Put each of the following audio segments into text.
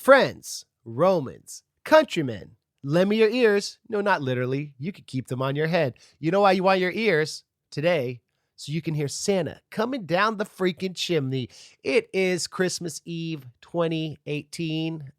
friends, Romans, countrymen, lend me your ears. No, not literally. You could keep them on your head. You know why you want your ears today? So you can hear Santa coming down the freaking chimney. It is Christmas Eve 2018.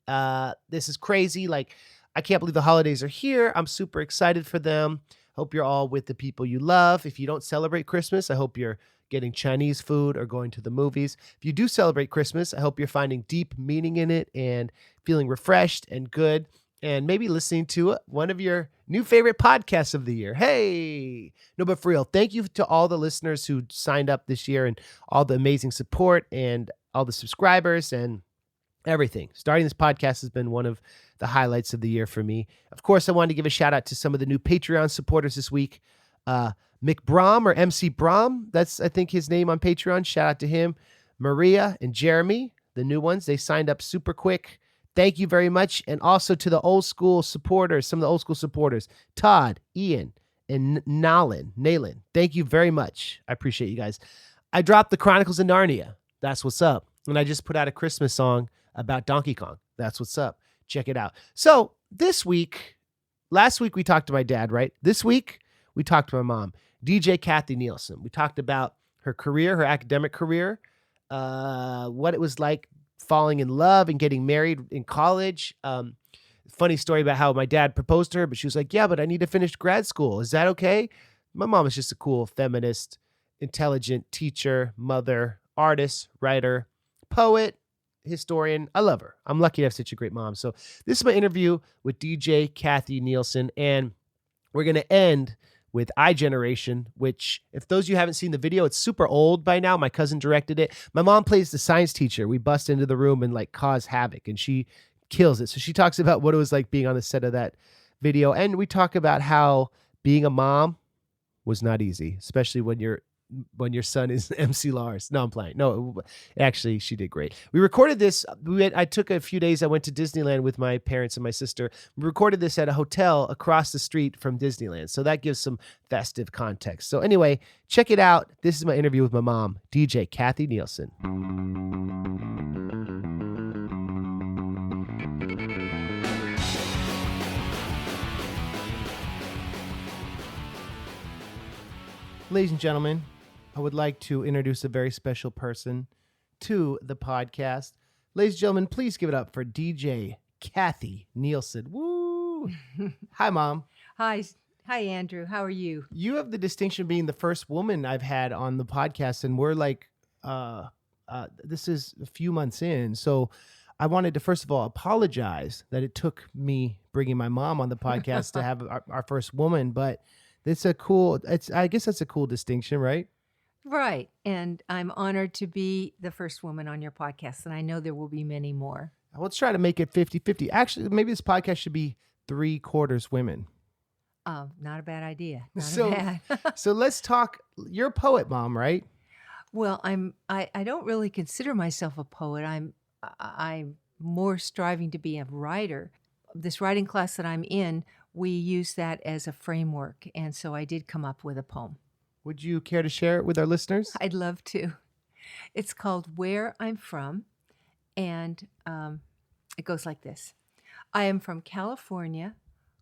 This is crazy. Like, I can't believe the holidays are here. I'm super excited for them. Hope you're all with the people you love. If you don't celebrate Christmas, I hope you're getting Chinese food or going to the movies. If you do celebrate Christmas, I hope you're finding deep meaning in it and feeling refreshed and good, and maybe listening to one of your new favorite podcasts of the year. Hey, no, but for real, thank you to all the listeners who signed up this year and all the amazing support and all the subscribers and everything. Starting this podcast has been one of the highlights of the year for me. Of course, I wanted to give a shout out to some of the new Patreon supporters this week. Mick Brom, or MC Brom, that's, I think, his name on Patreon. Shout out to him. Maria and Jeremy, the new ones, they signed up super quick. Thank you very much. And also to the old school supporters, some of the old school supporters, Todd, Ian, and Nalen. Thank you very much. I appreciate you guys. I dropped the Chronicles of Narnia. That's what's up. And I just put out a Christmas song about Donkey Kong. That's what's up. Check it out. So last week we talked to my dad, right? This week we talked to my mom, DJ Kathy Nielsen. We talked about her career, her academic career, what it was like falling in love and getting married in college. Funny story about how my dad proposed to her, but she was like, yeah, but I need to finish grad school. Is that okay? My mom is just a cool feminist, intelligent teacher, mother, artist, writer, poet, historian. I love her. I'm lucky to have such a great mom. So this is my interview with DJ Kathy Nielsen, and we're going to end with iGeneration, which, if those of you haven't seen the video, it's super old by now. My cousin directed it. My mom plays the science teacher. We bust into the room and like cause havoc, and she kills it. So she talks about what it was like being on the set of that video. And we talk about how being a mom was not easy, especially when your son is MC Lars. No, I'm playing. No, actually, she did great. We recorded this. I took a few days. I went to Disneyland with my parents and my sister. We recorded this at a hotel across the street from Disneyland. So that gives some festive context. So anyway, check it out. This is my interview with my mom, DJ Kathy Nielsen. Ladies and gentlemen, I would like to introduce a very special person to the podcast. Ladies and gentlemen, please give it up for DJ Kathy Nielsen. Woo! Hi, Mom. Hi, Andrew. How are you? You have the distinction of being the first woman I've had on the podcast, and we're like, this is a few months in. So I wanted to, first of all, apologize that it took me bringing my mom on the podcast to have our first woman, but I guess that's a cool distinction, right? Right. And I'm honored to be the first woman on your podcast, and I know there will be many more. Let's try to make it 50-50. Actually, maybe this podcast should be 3/4 women. Oh, not a bad idea. So let's talk. You're a poet, Mom, right? Well, I don't really consider myself a poet. I'm more striving to be a writer. This writing class that I'm in, we use that as a framework, and so I did come up with a poem. Would you care to share it with our listeners? I'd love to. It's called Where I'm From, and it goes like this. I am from California,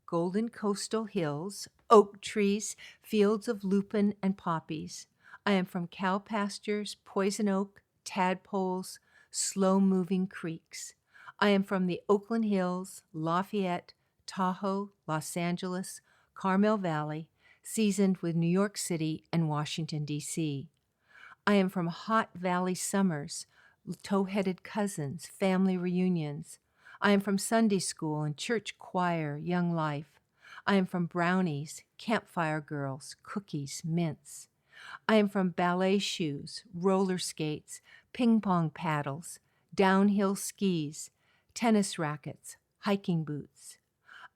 golden coastal hills, oak trees, fields of lupin and poppies. I am from cow pastures, poison oak, tadpoles, slow-moving creeks. I am from the Oakland Hills, Lafayette, Tahoe, Los Angeles, Carmel Valley, seasoned with New York City and Washington, D.C. I am from hot valley summers, tow-headed cousins, family reunions. I am from Sunday school and church choir, young life. I am from brownies, campfire girls, cookies, mints. I am from ballet shoes, roller skates, ping pong paddles, downhill skis, tennis rackets, hiking boots.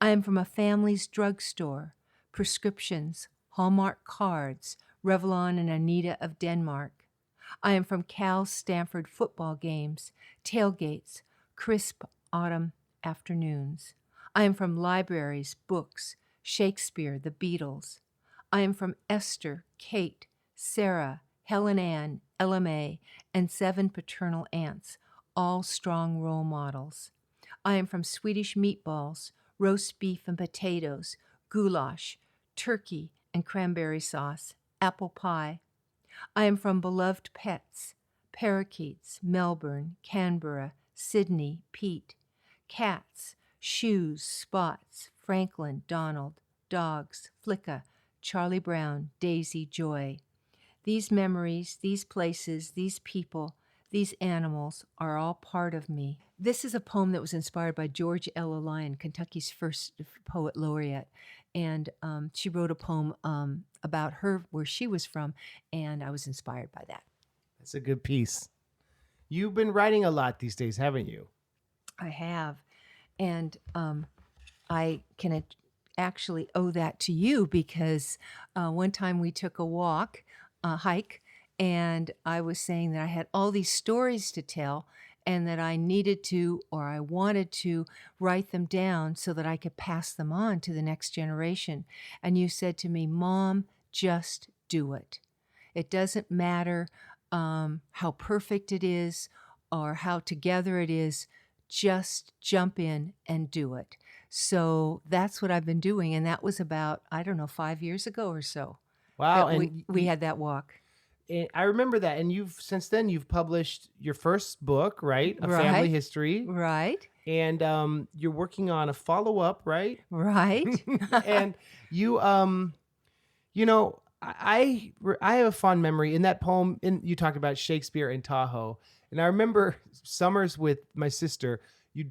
I am from a family's drugstore, prescriptions, Hallmark cards, Revlon and Anita of Denmark. I am from Cal's Stanford football games, tailgates, crisp autumn afternoons. I am from libraries, books, Shakespeare, the Beatles. I am from Esther, Kate, Sarah, Helen Ann, LMA, and 7 paternal aunts, all strong role models. I am from Swedish meatballs, roast beef and potatoes, goulash, turkey and cranberry sauce, apple pie. I am from beloved pets, parakeets, Melbourne, Canberra, Sydney, Pete, cats, shoes, spots, Franklin, Donald, dogs, Flicka, Charlie Brown, Daisy, Joy. These memories, these places, these people, these animals are all part of me. This is a poem that was inspired by George Ella Lyon, Kentucky's first poet laureate. And she wrote a poem about her, where she was from, and I was inspired by that. That's a good piece. You've been writing a lot these days, haven't you? I have. And I can actually owe that to you because one time we took a hike, and I was saying that I had all these stories to tell and that I needed to, or I wanted to, write them down so that I could pass them on to the next generation. And you said to me, Mom, just do it. It doesn't matter how perfect it is or how together it is. Just jump in and do it. So that's what I've been doing. And that was about, 5 years ago or so. Wow. that And we had that walk. I remember that. And since then you've published your first book, right? A Family Right. History. Right. And you're working on a follow-up, right? Right. And you I have a fond memory in that poem. You talked about Shakespeare in Tahoe, and I remember summers with my sister.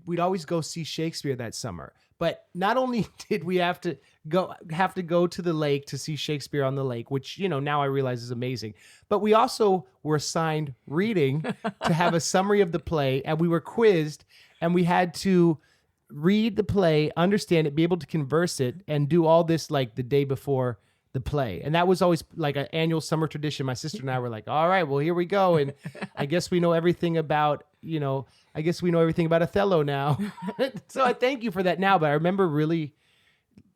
We'd always go see Shakespeare that summer. But not only did we have to go to the lake to see Shakespeare on the lake, which now I realize is amazing, but we also were assigned reading to have a summary of the play, and we were quizzed, and we had to read the play, understand it, be able to converse it, and do all this like the day before the play. And that was always like an annual summer tradition. My sister and I were like, all right, well, here we go. And I guess we know everything about, Othello now. So I thank you for that now. But I remember really,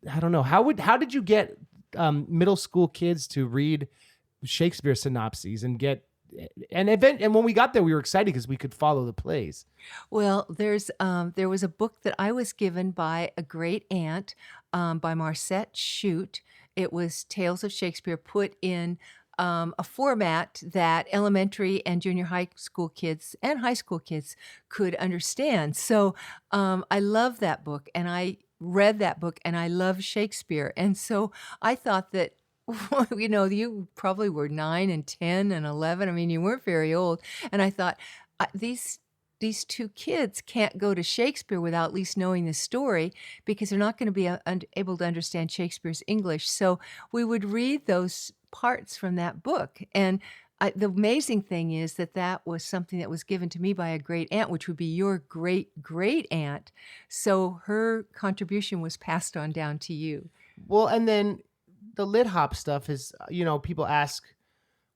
I don't know, how did you get middle school kids to read Shakespeare synopses and when we got there, we were excited because we could follow the plays. Well, there was a book that I was given by a great aunt, by Marcette Shute. It was Tales of Shakespeare put in a format that elementary and junior high school kids and high school kids could understand. So I love that book, and I read that book, and I love Shakespeare. And so I thought that, you probably were 9 and 10 and 11. I mean, you weren't very old. And I thought, these two kids can't go to Shakespeare without at least knowing the story, because they're not going to be able to understand Shakespeare's English. So we would read those parts from that book. And the amazing thing is that was something that was given to me by a great aunt, which would be your great great aunt. So her contribution was passed on down to you. Well, and then the lit hop stuff is, people ask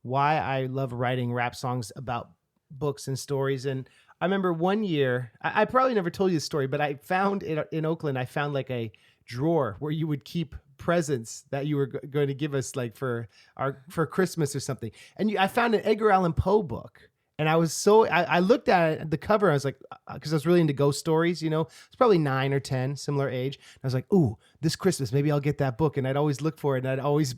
why I love writing rap songs about books and stories. And I remember one year, I probably never told you this story, but I found in Oakland, I found like a drawer where you would keep presents that you were going to give us like for Christmas or something. And I found an Edgar Allan Poe book. And I was I looked at the cover. I was like, because I was really into ghost stories, it's probably 9 or 10, similar age. And I was like, ooh, this Christmas, maybe I'll get that book. And I'd always look for it. And I'd always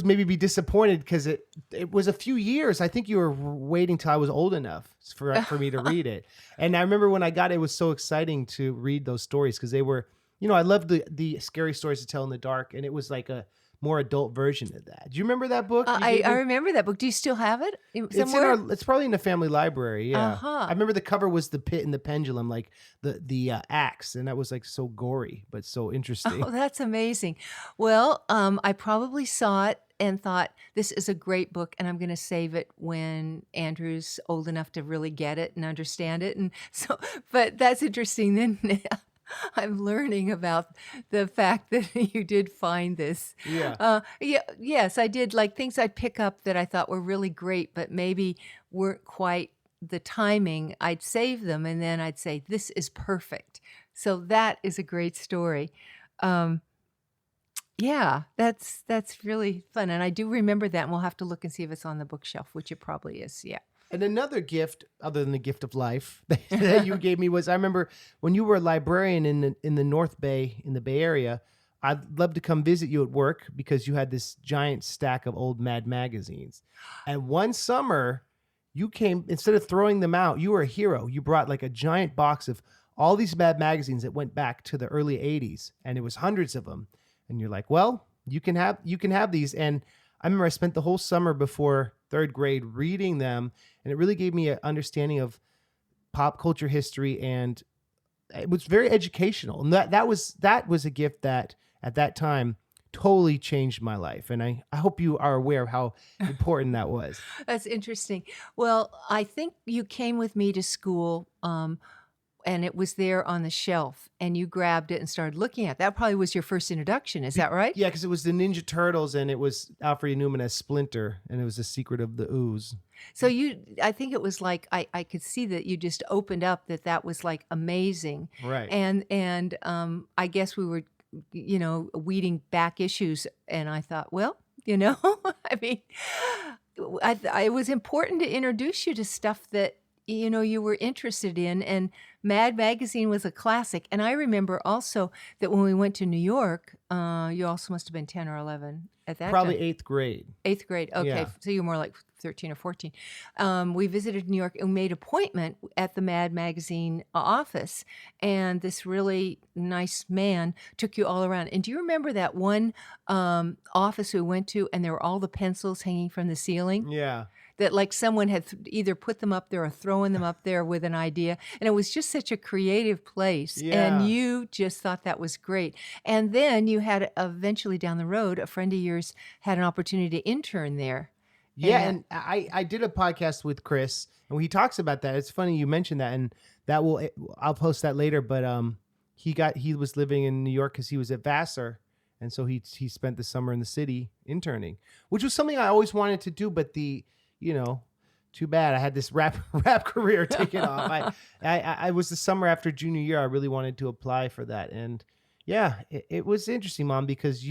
maybe be disappointed because it was a few years. I think you were waiting till I was old enough for me to read it. And I remember when I got it, it was so exciting to read those stories because they were, I loved the scary stories to tell in the dark. And it was like a more adult version of that. Do you remember that book? I remember that book. Do you still have it somewhere? It's probably in the family library. Yeah. Uh-huh. I remember the cover was the pit and the pendulum, like the axe, and that was like so gory but so interesting. Oh, that's amazing. Well, I probably saw it and thought, this is a great book, and I'm going to save it when Andrew's old enough to really get it and understand it. And so, but that's interesting. Then I'm learning about the fact that you did find this. Yeah. Yes, I did, like things I'd pick up that I thought were really great, but maybe weren't quite the timing. I'd save them, and then I'd say, this is perfect. So that is a great story. Yeah, that's really fun. And I do remember that, and we'll have to look and see if it's on the bookshelf, which it probably is. Yeah. And another gift, other than the gift of life, that you gave me was I remember when you were a librarian in the North Bay, in the Bay Area, I'd love to come visit you at work because you had this giant stack of old Mad magazines. And one summer, you came, instead of throwing them out, you were a hero. You brought like a giant box of all these Mad magazines that went back to the early 80s, and it was hundreds of them. And you're like, well, you can have these. And I remember I spent the whole summer before third grade reading them, and it really gave me an understanding of pop culture history, and it was very educational. And that was a gift that at that time totally changed my life. And I hope you are aware of how important that was. That's interesting. Well, I think you came with me to school, and it was there on the shelf, and you grabbed it and started looking at it. That probably was your first introduction. Is that right? Yeah, because it was the Ninja Turtles, and it was Alfred E. Newman as Splinter, and it was The Secret of the Ooze. So I think it was like I could see that you just opened up that was like amazing. Right. And I guess we were, weeding back issues, and I thought, well, I mean, it was important to introduce you to stuff that you were interested in, and Mad Magazine was a classic. And I remember also that when we went to New York, you also must have been 10 or 11 at that Probably time. eighth grade. Eighth grade. Okay. Yeah. So you were more like 13 or 14. We visited New York and made appointment at the Mad Magazine office. And this really nice man took you all around. And do you remember that one office we went to, and there were all the pencils hanging from the ceiling? Yeah. That like someone had either put them up there or thrown them up there with an idea. And it was just such a creative place. Yeah. And you just thought that was great. And then you had eventually down the road, a friend of yours had an opportunity to intern there. Yeah, and I did a podcast with Chris, and he talks about that. It's funny you mentioned that, and I'll post that later. But he was living in New York because he was at Vassar, and so he spent the summer in the city interning, which was something I always wanted to do. But too bad I had this rap career taken off. I was the summer after junior year. I really wanted to apply for that, and yeah, it was interesting, Mom, because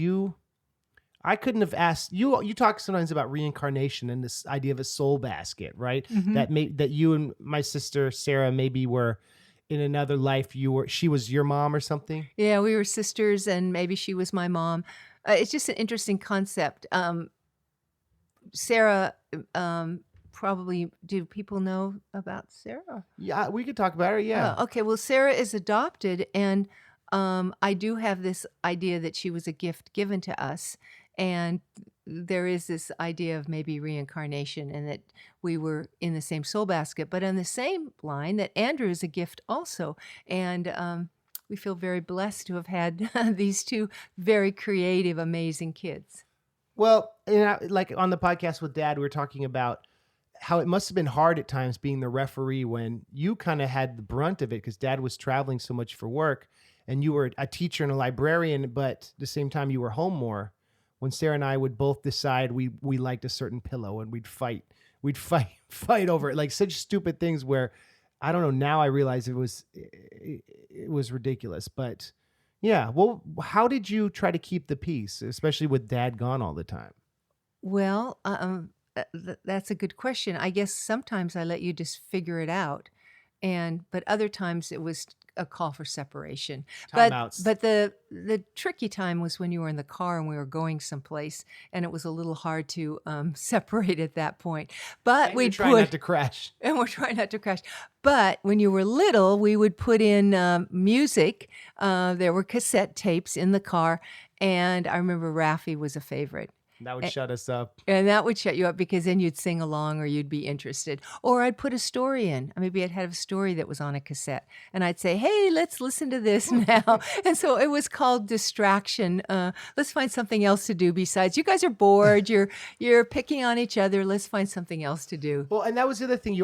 I couldn't have asked you. You talk sometimes about reincarnation and this idea of a soul basket, right? Mhm. That you and my sister Sarah maybe were in another life. She was your mom or something. Yeah, we were sisters, and maybe she was my mom. It's just an interesting concept. Sarah, probably, do people know about Sarah? Yeah, we could talk about her. Yeah. Oh, okay. Well, Sarah is adopted, and I do have this idea that she was a gift given to us, and there is this idea of maybe reincarnation, and that we were in the same soul basket. But on the same line, that Andrew is a gift also, and we feel very blessed to have had these two very creative, amazing kids. Well, like on the podcast with Dad, we were talking about how it must have been hard at times being the referee when you kind of had the brunt of it because Dad was traveling so much for work, and you were a teacher and a librarian, but at the same time you were home more. When Sarah and I would both decide we liked a certain pillow, and we'd fight over it, like such stupid things where I don't know. Now I realize it was ridiculous, but yeah. Well, how did you try to keep the peace, especially with Dad gone all the time? Well, that's a good question. I guess sometimes I let you just figure it out, but other times it was a call for separation. Timeouts. But the tricky time was when you were in the car and we were going someplace, and it was a little hard to separate at that point. But And we'd you're trying not to crash. and we're trying not to crash. But when you were little, we would put in music. There were cassette tapes in the car, and I remember Raffi was a favorite. That would shut us up. And that would shut you up because then you'd sing along or you'd be interested. Or I'd put a story in. Maybe I'd have a story that was on a cassette. And I'd say, hey, let's listen to this now. And so it was called distraction. Let's find something else to do besides, you guys are bored. You're picking on each other. Let's find something else to do. Well, and that was the other thing.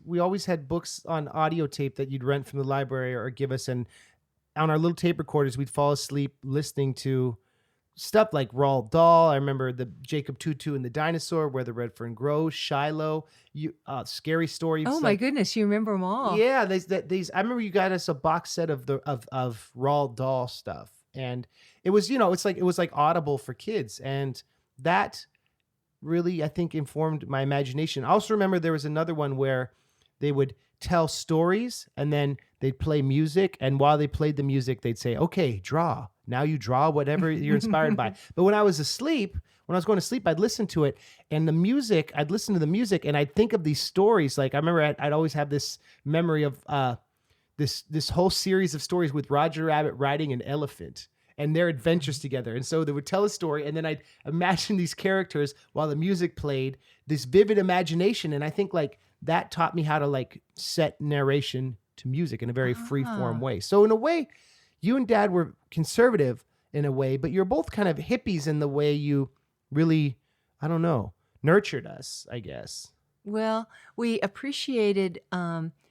We always had books on audio tape that you'd rent from the library or give us. And on our little tape recorders, we'd fall asleep listening to stuff like Roald Dahl. I remember the Jacob Tutu and the Dinosaur, Where the Red Fern Grows, Shiloh, Scary Stories. Oh my goodness, you remember them all. Yeah, these. I remember you got us a box set of Roald Dahl stuff, and it was it was like Audible for kids, and that really, I think, informed my imagination. I also remember there was another one where they would tell stories and then they'd play music. And while they played the music, they'd say, okay, draw. Now you draw whatever you're inspired by. But when I was asleep, when I was going to sleep, I'd listen to it and I'd listen to the music and I'd think of these stories. Like I remember I'd always have this memory of this whole series of stories with Roger Rabbit riding an elephant and their adventures together. And so they would tell a story and then I'd imagine these characters while the music played, this vivid imagination. And I think like that taught me how to like set narration to music in a very free form way. So in a way, you and Dad were conservative in a way, but you're both kind of hippies in the way you really, I don't know, nurtured us, I guess. Well, we appreciated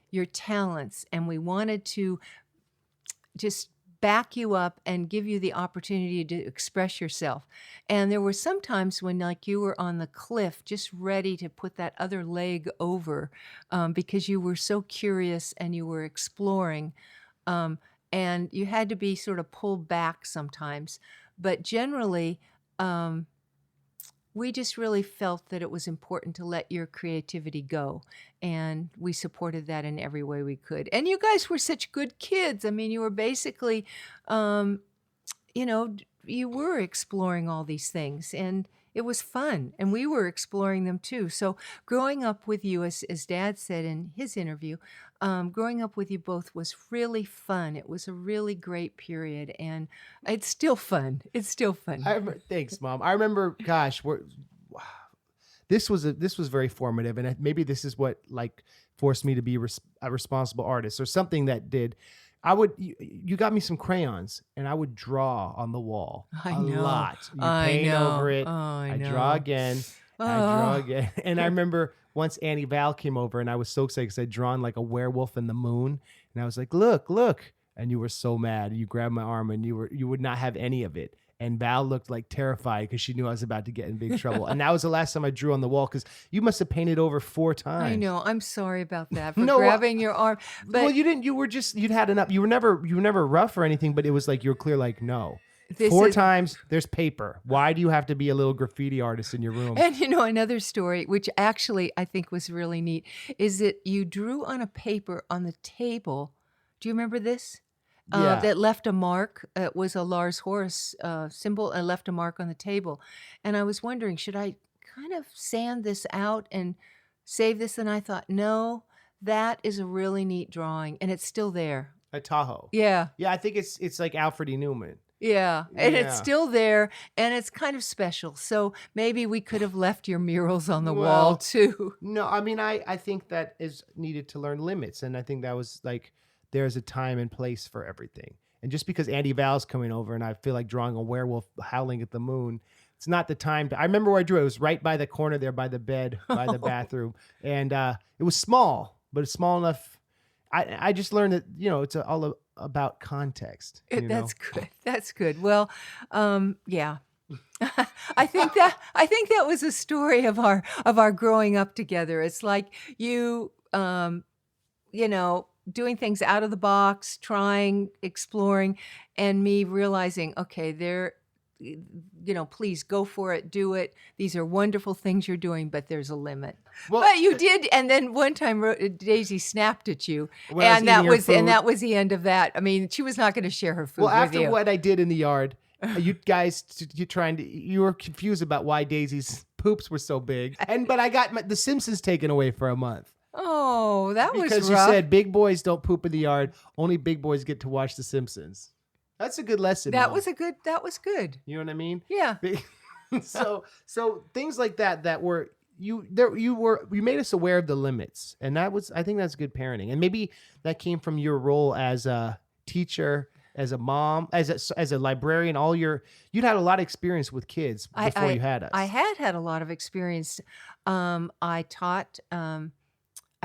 your talents, and we wanted to just back you up and give you the opportunity to express yourself. And there were some times when like you were on the cliff just ready to put that other leg over because you were so curious and you were exploring. And you had to be sort of pulled back sometimes. But generally, we just really felt that it was important to let your creativity go. And we supported that in every way we could. And you guys were such good kids. I mean, you were basically, you were exploring all these things. And it was fun. And we were exploring them too. So growing up with you, as Dad said in his interview, growing up with you both was really fun. It was a really great period. And it's still fun. It's still fun. Thanks, Mom. I remember, gosh, this was very formative, and maybe this is what like forced me to be a responsible artist, or something that did. You got me some crayons, and I would draw on the wall a lot. You paint over it. I draw again. I draw again. And I remember once Auntie Val came over, and I was so excited because I'd drawn like a werewolf in the moon, and I was like, "Look!" And you were so mad. You grabbed my arm, and you would not have any of it. And Val looked like terrified because she knew I was about to get in big trouble. And that was the last time I drew on the wall because you must have painted over 4 times. I know. I'm sorry about that for grabbing your arm. But well, you didn't. You'd had enough. You were never rough or anything. But it was like you were clear. Like no. 4 times there's paper. Why do you have to be a little graffiti artist in your room? And another story, which actually I think was really neat, is that you drew on a paper on the table. Do you remember this? Yeah. That left a mark. It was a Lars horse symbol and left a mark on the table. And I was wondering, should I kind of sand this out and save this? And I thought, no, that is a really neat drawing. And it's still there. A Tahoe. Yeah. Yeah, I think it's like Alfred E. Newman. Yeah, and Yeah. it's still there, and it's kind of special. So maybe we could have left your murals on the wall too. No, I mean, I think that is needed to learn limits. And I think that was like, there's a time and place for everything. And just because Auntie Val's coming over and I feel like drawing a werewolf howling at the moon, it's not the time I remember where I drew it. It was right by the corner there, by the bed, by the bathroom. And it was small, but it's small enough. I just learned that, it's all about context. That's good. That's good. Well, yeah. I think that was a story of our growing up together. It's like you, doing things out of the box, trying, exploring, and me realizing, okay, please go for it, do it. These are wonderful things you're doing, but there's a limit. Well, but you did, and then one time Daisy snapped at you, when I was eating her food. that was the end of that. I mean, she was not going to share her food Well, with after you. what I did in the yard, you guys, you were confused about why Daisy's poops were so big, but I got the Simpsons taken away for a month. Oh, that was rough. Because you said big boys don't poop in the yard. Only big boys get to watch The Simpsons. That's a good lesson. That Mom. was good. You know what I mean? Yeah. So things like that were you made us aware of the limits, and I think that's good parenting, and maybe that came from your role as a teacher, as a mom, as a librarian. You'd had a lot of experience with kids before you had us. I had a lot of experience. I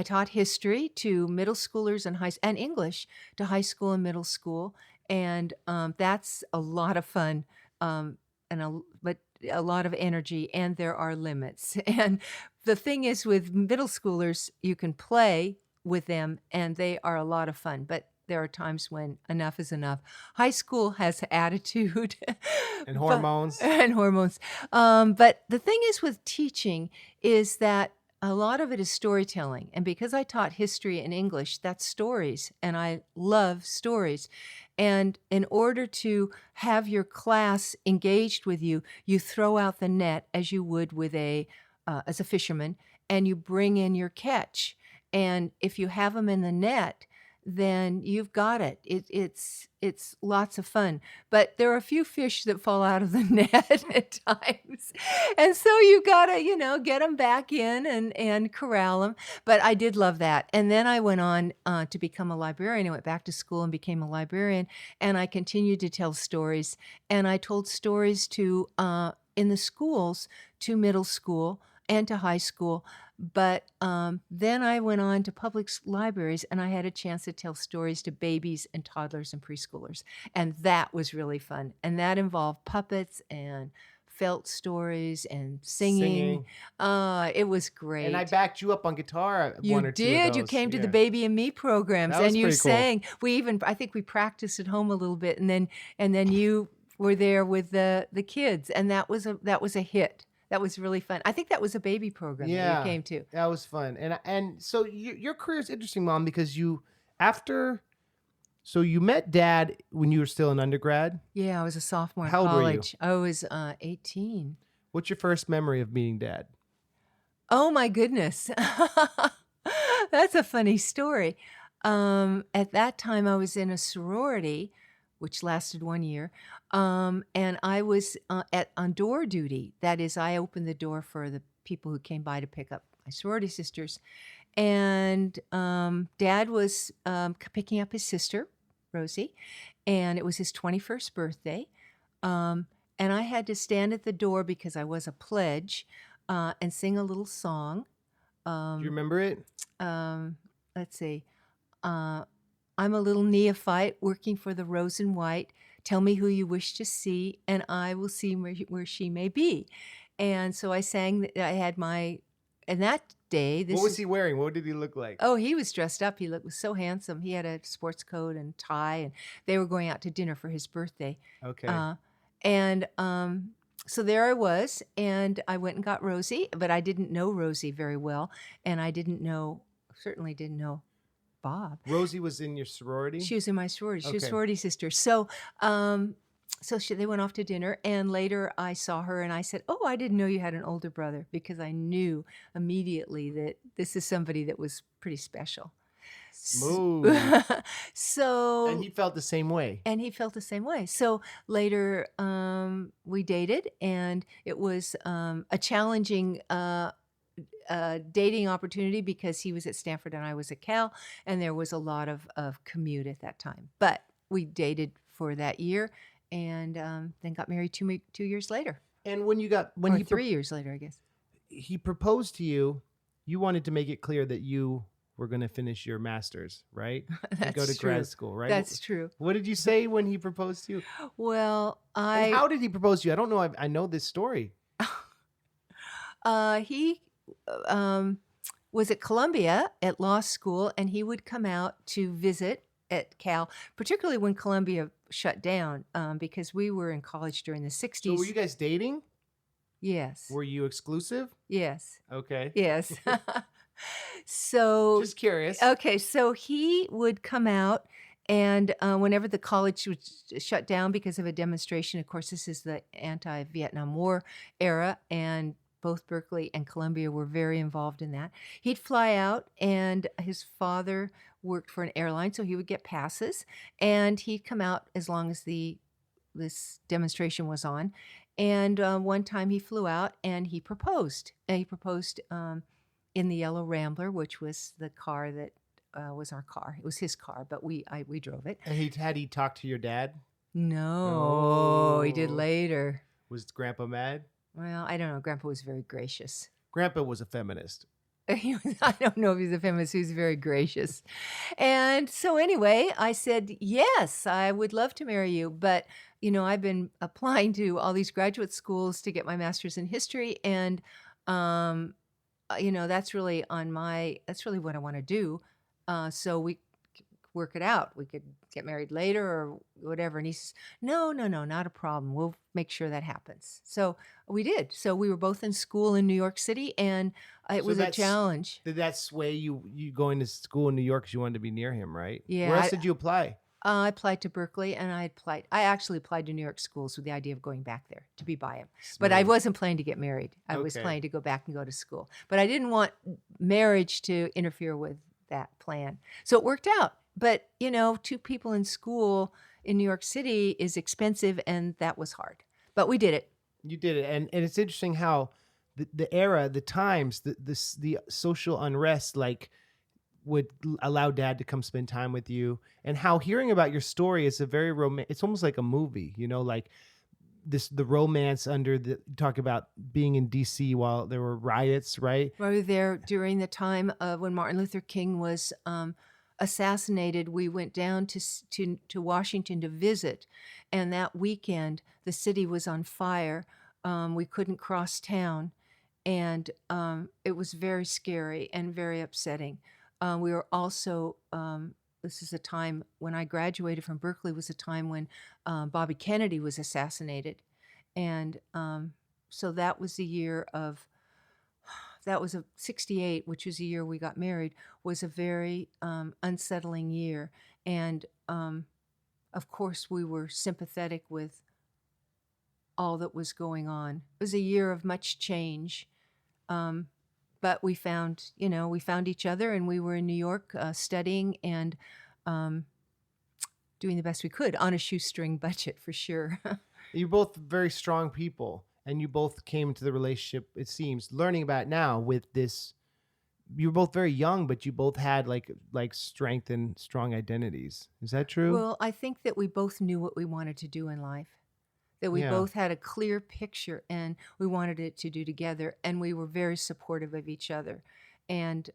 taught history to middle schoolers and English to high school and middle school, and that's a lot of fun, but a lot of energy, and there are limits. And the thing is, with middle schoolers, you can play with them, and they are a lot of fun. But there are times when enough is enough. High school has attitude And hormones. and hormones. But the thing is with teaching is that a lot of it is storytelling. And because I taught history and English, that's stories. And I love stories. And in order to have your class engaged with you, you throw out the net as you would with as a fisherman, and you bring in your catch. And if you have them in the net, then you've got it. It's lots of fun. But there are a few fish that fall out of the net at times. And so you gotta, get them back in and corral them. But I did love that. And then I went on to become a librarian. I went back to school and became a librarian. And I continued to tell stories. And I told stories to in the schools, to middle school and to high school. But then I went on to public libraries, and I had a chance to tell stories to babies and toddlers and preschoolers. And that was really fun. And that involved puppets and felt stories and singing. It was great. And I backed you up on guitar You one or two of did. You those. came to the Yeah. Baby and Me programs, That was and you pretty cool. sang. I think we practiced at home a little bit, and then you were there with the kids, and that was a hit. That was really fun. I think that was a baby program that Yeah, you came to. that was fun. And so your career is interesting, Mom, because you met Dad when you were still an undergrad. Yeah, I was a sophomore in How old were you? college. I was 18. What's your first memory of meeting Dad? Oh my goodness. That's a funny story. At that time, I was in a sorority, which lasted 1 year, and I was on door duty. That is, I opened the door for the people who came by to pick up my sorority sisters. And Dad was picking up his sister, Rosie, and it was his 21st birthday. And I had to stand at the door because I was a pledge and sing a little song. Do you remember it? Let's see. I'm a little neophyte working for the Rose and White. Tell me who you wish to see, and I will see where she may be. And so I sang. I had and that day. What was he wearing? What did he look like? Oh, he was dressed up. He was so handsome. He had a sports coat and tie, and they were going out to dinner for his birthday. Okay. So there I was, and I went and got Rosie, but I didn't know Rosie very well, and I certainly didn't know Bob. Rosie was in your sorority? She was in my sorority. She was Okay. sorority sister. So, they went off to dinner, and later I saw her, and I said, "Oh, I didn't know you had an older brother," because I knew immediately that this is somebody that was pretty special. Smooth. So, And he felt the same way. and he felt the same way. So later, we dated, and it was a challenging dating opportunity because he was at Stanford and I was at Cal, and there was a lot of commute at that time. But we dated for that year, and then got married 2 years later. And Or 3 years later, I guess. he proposed to you, you wanted to make it clear that you were going to finish your master's, right? And go to That's true. grad school, right? That's true. What did you say when he proposed to you? Well, And how did he propose to you? I don't know. I know this story. He was at Columbia at law school, and he would come out to visit at Cal, particularly when Columbia shut down, because we were in college during the 60s. So were you guys dating? Yes. Were you exclusive? Yes. Okay. Yes. So, Just curious. okay, so he would come out, and whenever the college was shut down because of a demonstration, of course, this is the anti-Vietnam War era, and both Berkeley and Columbia were very involved in that. He'd fly out, and his father worked for an airline, so he would get passes, and he'd come out as long as this demonstration was on. And one time he flew out, and he proposed. And he proposed in the Yellow Rambler, which was the car that was our car. It was his car, but we drove it. And had he talked to your dad? No, he did Oh. later. Was Grandpa mad? Well, I don't know. Grandpa was very gracious. Grandpa was a feminist. I don't know if he's a feminist. He was very gracious. And so anyway, I said, yes, I would love to marry you. But, I've been applying to all these graduate schools to get my master's in history. And, that's really what I want to do. So we work it out. We could get married later or whatever. And he says, no, not a problem. We'll make sure that happens. So we did. So we were both in school in New York City, and it So was a challenge. did that sway you going to school in New York because you wanted to be near him, right? Yeah, Where else did you apply? I applied to Berkeley, and I actually applied to New York schools with the idea of going back there to be by him. But I Smooth. wasn't planning to get married. I was Okay. planning to go back and go to school. But I didn't want marriage to interfere with that plan. So it worked out. But, two people in school in New York City is expensive, and that was hard. But we did it. You did it, and it's interesting how the era, the times, the social unrest would allow Dad to come spend time with you, and how hearing about your story is a very it's almost like a movie, like the romance talk about being in DC while there were riots, right? We were there during the time of when Martin Luther King was assassinated. We went down to Washington to visit, and that weekend the city was on fire. We couldn't cross town, and it was very scary and very upsetting. We were also, this is a time when I graduated from Berkeley, was a time when Bobby Kennedy was assassinated. And so that was the year of, that was a 68, which was the year we got married, was a very unsettling year. And of course, we were sympathetic with all that was going on. It was a year of much change. But we found each other, and we were in New York studying and doing the best we could on a shoestring budget, for sure. You're both very strong people, and you both came into the relationship, it seems, learning about it now with this. You were both very young, but you both had like strength and strong identities. Is that true? Well, I think that we both knew what we wanted to do in life. That we Yeah. both had a clear picture, and we wanted it to do together, and we were very supportive of each other. And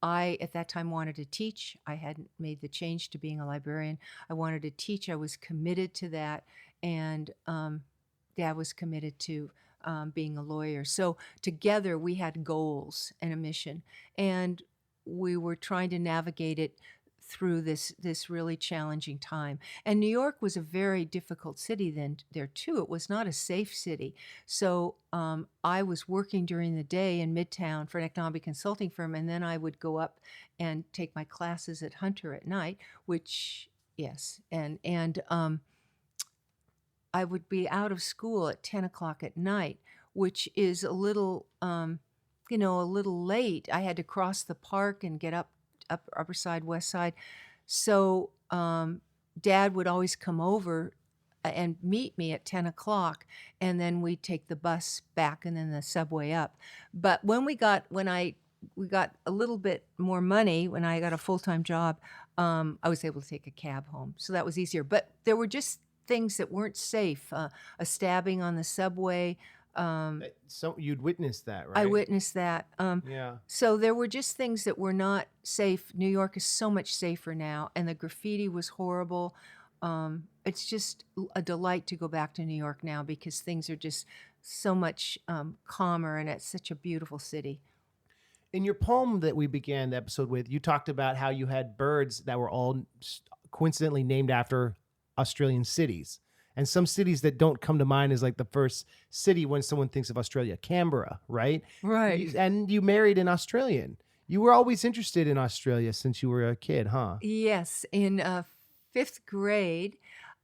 I, at that time, wanted to teach. I hadn't made the change to being a librarian. I wanted to teach. I was committed to that, and Dad was committed to being a lawyer. So together, we had goals and a mission, and we were trying to navigate it through this really challenging time. And New York was a very difficult city then there too. It was not a safe city. So I was working during the day in Midtown for an economic consulting firm, and then I would go up and take my classes at Hunter at night, which, yes, and I would be out of school at 10 o'clock at night, which is a little late. I had to cross the park and get up Upper Side, West Side. So Dad would always come over and meet me at 10 o'clock, and then we'd take the bus back and then the subway up. But when we got a little bit more money, when I got a full-time job, I was able to take a cab home. So that was easier. But there were just things that weren't safe. A stabbing on the subway. So you'd witnessed that, right? I witnessed that. Yeah. So there were just things that were not safe. New York is so much safer now, and the graffiti was horrible. It's just a delight to go back to New York now because things are just so much calmer, and it's such a beautiful city. In your poem that we began the episode with, you talked about how you had birds that were all coincidentally named after Australian cities. And some cities that don't come to mind is like the first city when someone thinks of Australia, Canberra, right? Right. And you married an Australian. You were always interested in Australia since you were a kid, huh? Yes. In fifth grade,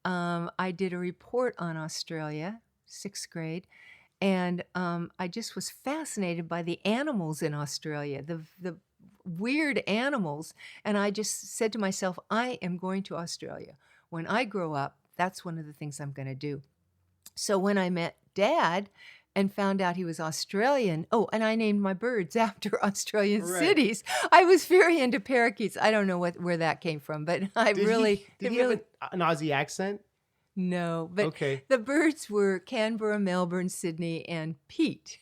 I did a report on Australia, sixth grade, and I just was fascinated by the animals in Australia, the weird animals. And I just said to myself, I am going to Australia. When I grow up, that's one of the things I'm going to do. So when I met Dad and found out he was Australian, and I named my birds after Australian cities. I was very into parakeets. I don't know where that came from, but Did he have an Aussie accent? No, but Okay. the birds were Canberra, Melbourne, Sydney, and Pete.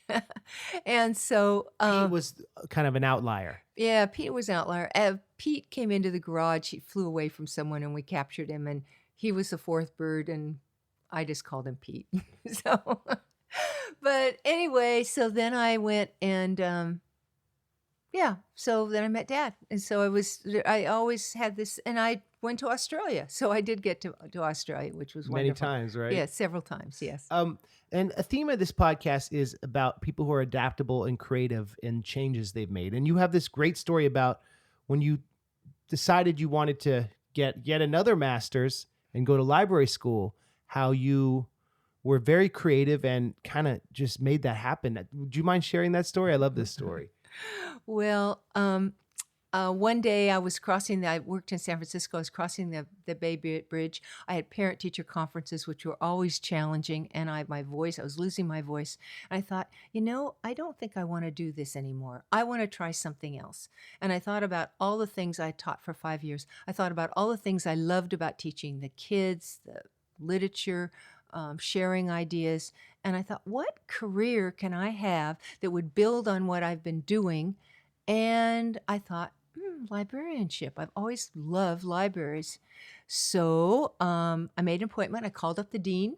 And so Pete was kind of an outlier. Yeah, Pete was an outlier. Pete came into the garage. He flew away from someone, and we captured him, and he was the fourth bird, and I just called him Pete. But anyway, so then I went and Yeah. So then I met Dad, and so I always had this, and I went to Australia. So I did get to Australia, which was Many wonderful. times, right? Yeah, several times. Yes. And a theme of this podcast is about people who are adaptable and creative in changes they've made. And you have this great story about when you decided you wanted to get yet another master's and go to library school, how you were very creative and kind of just made that happen. Would you mind sharing that story? I love this story. Well, one day I worked in San Francisco. I was crossing the Bay Bridge. I had parent-teacher conferences, which were always challenging, and I was losing my voice. And I thought, I don't think I want to do this anymore. I want to try something else. And I thought about all the things I taught for 5 years. I thought about all the things I loved about teaching, the kids, the literature, sharing ideas. And I thought, what career can I have that would build on what I've been doing? And I thought, librarianship. I've always loved libraries. So I made an appointment. I called up the dean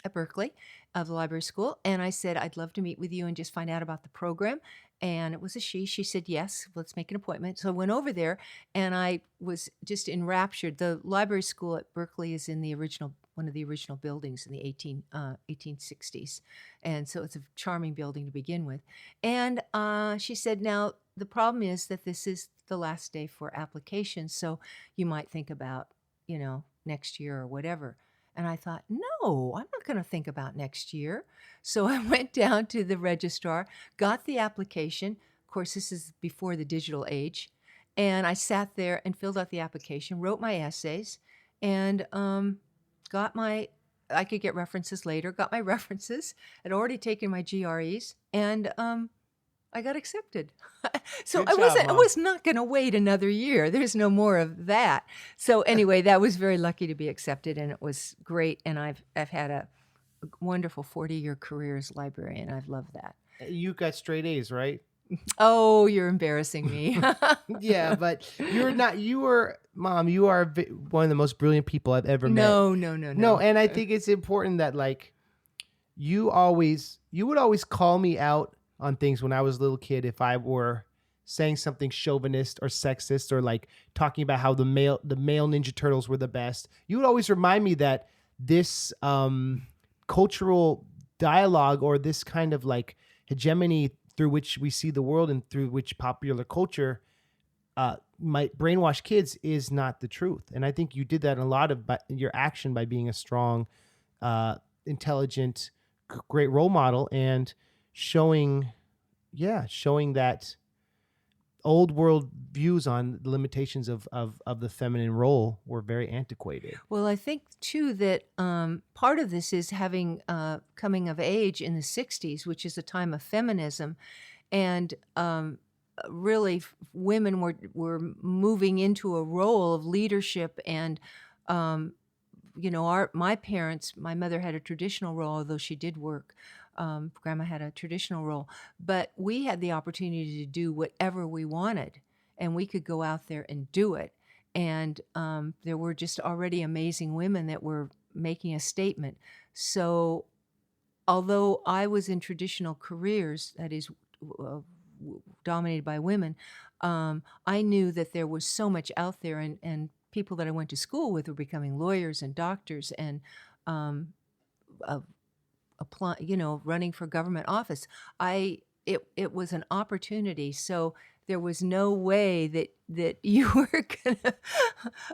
at Berkeley of the library school, and I said, I'd love to meet with you and just find out about the program. And it was a she. She said, yes, let's make an appointment. So I went over there, and I was just enraptured. The library school at Berkeley is in one of the original buildings in the 1860s. And so it's a charming building to begin with. And she said, now, the problem is that this is the last day for applications, so you might think about, next year or whatever. And I thought, no, I'm not going to think about next year. So I went down to the registrar, got the application. Of course, this is before the digital age. And I sat there and filled out the application, wrote my essays, and I could get references later, got my references, had already taken my GREs, and I got accepted. So Good job, I Mom. was not going to wait another year. There's no more of that. So anyway, that was very lucky to be accepted, and it was great. And I've had a wonderful 40-year career as librarian. I've loved that. You got straight A's, right? Oh, you're embarrassing me. Yeah, but Mom, you are one of the most brilliant people I've ever met. No. No, and I think it's important that you would always call me out on things when I was a little kid if I were saying something chauvinist or sexist or talking about how the male Ninja Turtles were the best. You would always remind me that this cultural dialogue or this kind of hegemony through which we see the world and through which popular culture might brainwash kids is not the truth. And I think you did that in a lot of your action by being a strong, intelligent, great role model and showing that old world views on the limitations of the feminine role were very antiquated. Well, I think too that part of this is having coming of age in the 60s, which is a time of feminism, and really women were moving into a role of leadership. And my parents, my mother had a traditional role, although she did work. Grandma had a traditional role, but we had the opportunity to do whatever we wanted, and we could go out there and do it. And there were just already amazing women that were making a statement. So although I was in traditional careers, that is dominated by women, I knew that there was so much out there, and people that I went to school with were becoming lawyers and doctors and running for government office. It was an opportunity. So there was no way that you were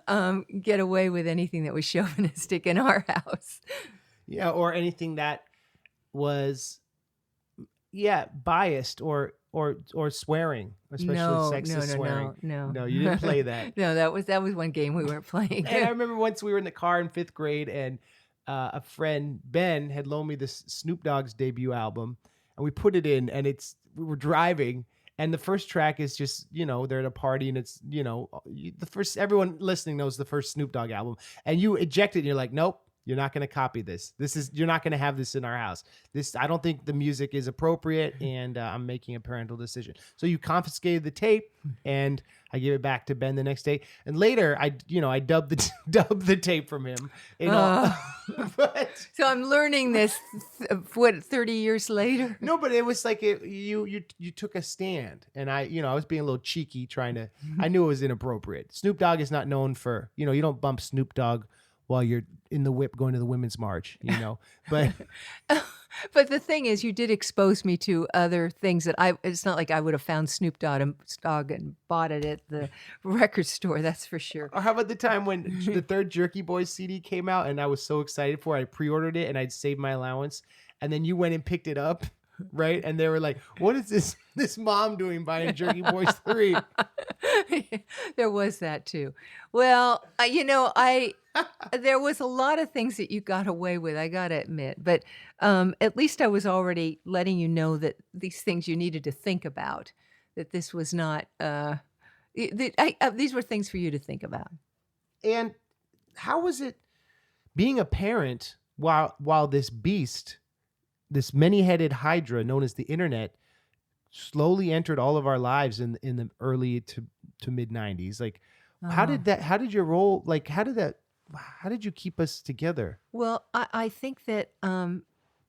gonna get away with anything that was chauvinistic in our house. Yeah, or anything that was biased or swearing, especially sexist swearing. No, you didn't play that. No, that was one game we weren't playing. And I remember once we were in the car in 5th grade, and a friend, Ben, had loaned me this Snoop Dogg's debut album, and we put it in, and we were driving, and the first track is just, they're at a party, and it's, everyone listening knows the first Snoop Dogg album, and you eject it, and you're like, nope, You're not going to copy this. You're not going to have this in our house. I don't think the music is appropriate, and I'm making a parental decision. So you confiscated the tape, and I gave it back to Ben the next day. And later, I dubbed the tape from him. But so I'm learning this, 30 years later? no, but it was like you took a stand, and I was being a little cheeky, I knew it was inappropriate. Snoop Dogg is not known for, you don't bump Snoop Dogg while you're in the whip going to the Women's March, but But the thing is, you did expose me to other things that it's not like I would have found Snoop Dogg and bought it at the record store, that's for sure. Or how about the time when the third Jerky Boys CD came out and I was so excited for it, I pre-ordered it and I'd saved my allowance, and then you went and picked it up, right? And they were like, what is this mom doing buying Jerky Boys 3? There was that too. Well, there was a lot of things that you got away with, I gotta admit. But at least I was already letting you know that these things you needed to think about, that this was not, these were things for you to think about. And how was it being a parent while this beast, this many-headed hydra known as the internet, slowly entered all of our lives in the early to mid 90s? Like, how did you keep us together? Well, I think that,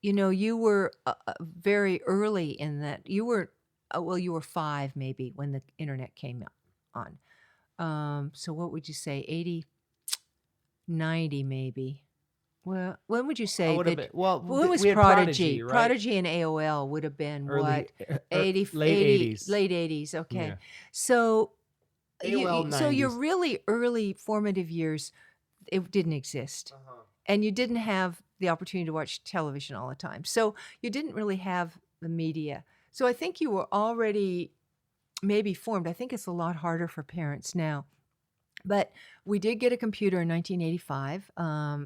you were very early in that. You were 5 maybe when the internet came on. So what would you say, 80, 90 maybe? Well, when would you say that? When was we had Prodigy? right? Prodigy and AOL would have been Late 80s. Late 80s, okay. Yeah. So, AOL so your 90s. really early formative years, it didn't exist. And you didn't have the opportunity to watch television all the time. So you didn't really have the media. So I think you were already maybe formed. I think it's a lot harder for parents now. But we did get a computer in 1985.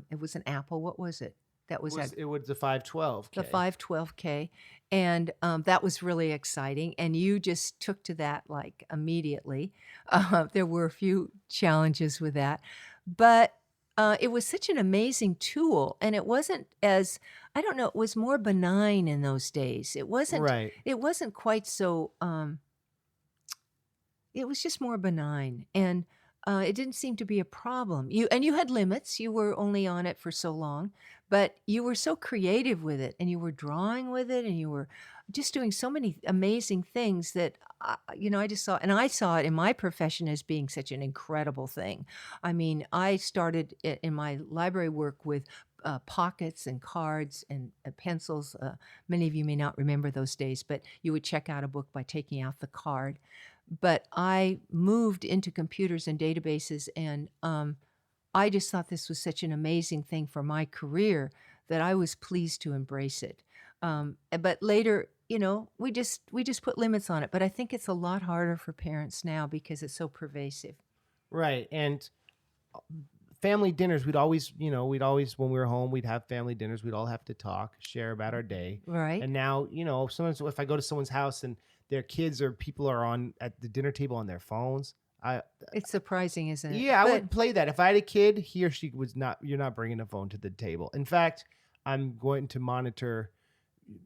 It was an Apple. What was it? It was the 512K. The 512K. And that was really exciting. And you just took to that like immediately. There were a few challenges with that. But it was such an amazing tool. And it wasn't as, I don't know, it was more benign in those days. It wasn't, Right. It wasn't quite so, it was just more benign. And it didn't seem to be a problem. You had limits. You were only on it for so long, but you were so creative with it, and you were drawing with it, and you were just doing so many amazing things that I just saw, and I saw it in my profession as being such an incredible thing. I mean, I started in my library work with pockets and cards and pencils. Many of you may not remember those days, but you would check out a book by taking out the card. But I moved into computers and databases, and I just thought this was such an amazing thing for my career that I was pleased to embrace it. But later, we just put limits on it. But I think it's a lot harder for parents now because it's so pervasive. Right. And family dinners, we'd always, when we were home, we'd have family dinners. We'd all have to talk, share about our day. Right. And now, sometimes if I go to someone's house and their kids or people are at the dinner table on their phones, it's surprising, isn't it? Yeah, I wouldn't play that. If I had a kid, he or she you're not bringing a phone to the table. In fact, I'm going to monitor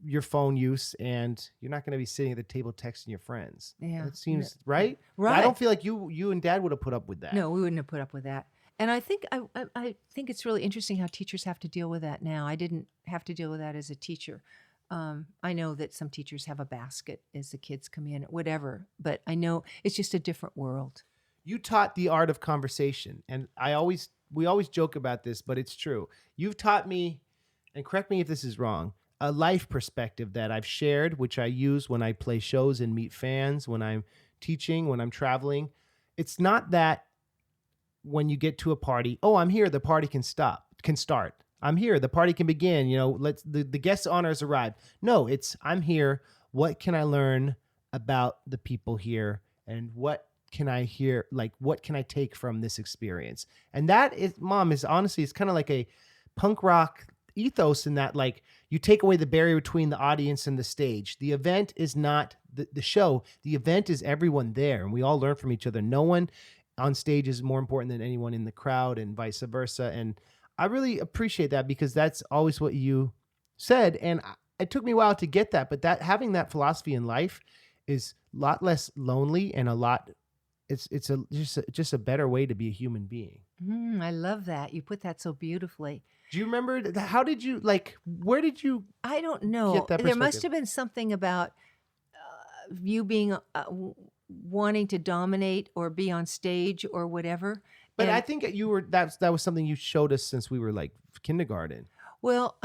your phone use, and you're not going to be sitting at the table texting your friends. Yeah. It seems right. Right. I don't feel like you and Dad would have put up with that. No, we wouldn't have put up with that. And I think I think it's really interesting how teachers have to deal with that now. I didn't have to deal with that as a teacher. I know that some teachers have a basket as the kids come in, whatever, but I know it's just a different world. You taught the art of conversation, and we always joke about this, but it's true. You've taught me, and correct me if this is wrong, a life perspective that I've shared, which I use when I play shows and meet fans, when I'm teaching, when I'm traveling. It's not that when you get to a party, oh, I'm here, the party can start. I'm here, the party can begin. The guest honors arrive. No, it's I'm here. What can I learn about the people here, and what can I hear? Like, what can I take from this experience? And that is, Mom, is honestly, it's kind of like a punk rock ethos in that, like, you take away the barrier between the audience and the stage. The event is not the show. The event is everyone there, and we all learn from each other. No one on stage is more important than anyone in the crowd, and vice versa. And I really appreciate that because that's always what you said. And it took me a while to get that, but that having that philosophy in life is a lot less lonely and a lot, it's just a better way to be a human being. I love that. You put that so beautifully. Do you remember how did you like, where did you I don't get know. that There must perspective? have been something about you being wanting to dominate or be on stage or whatever. But I And think that was something you showed us since we were like kindergarten. well,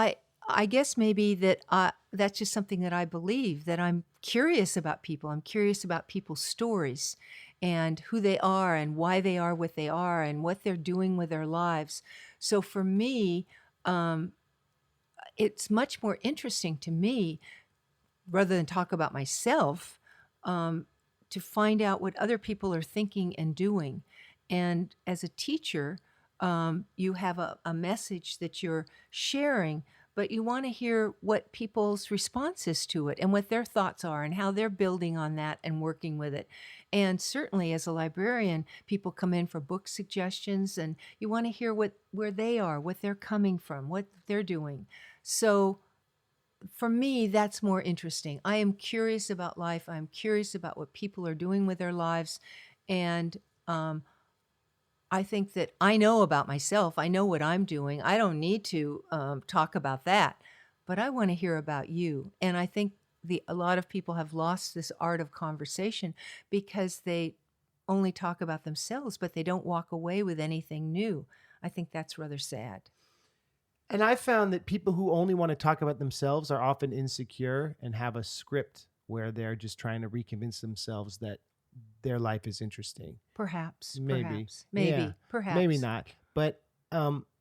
I guess maybe that that's just something that I believe, that I'm curious about people. I'm curious about people's stories and who they are and why they are what they are and what they're doing with their lives. So for me, um, it's much more interesting to me, rather than talk about myself, um, to find out what other people are thinking and doing. And as a teacher, you have a message that you're sharing, but you want to hear what people's responses to it and what their thoughts are and how they're building on that and working with it. And certainly as a librarian, people come in for book suggestions and you want to hear where they are, what they're coming from, what they're doing. So for me, that's more interesting. I am curious about life. I'm curious about what people are doing with their lives. And I think that I know about myself. I know what I'm doing. I don't need to talk about that. But I want to hear about you. And I think a lot of people have lost this art of conversation because they only talk about themselves, but they don't walk away with anything new. I think that's rather sad. And I found that people who only want to talk about themselves are often insecure and have a script where they're just trying to reconvince themselves that their life is interesting. Perhaps, Maybe. perhaps, maybe, Yeah. perhaps. Maybe not. But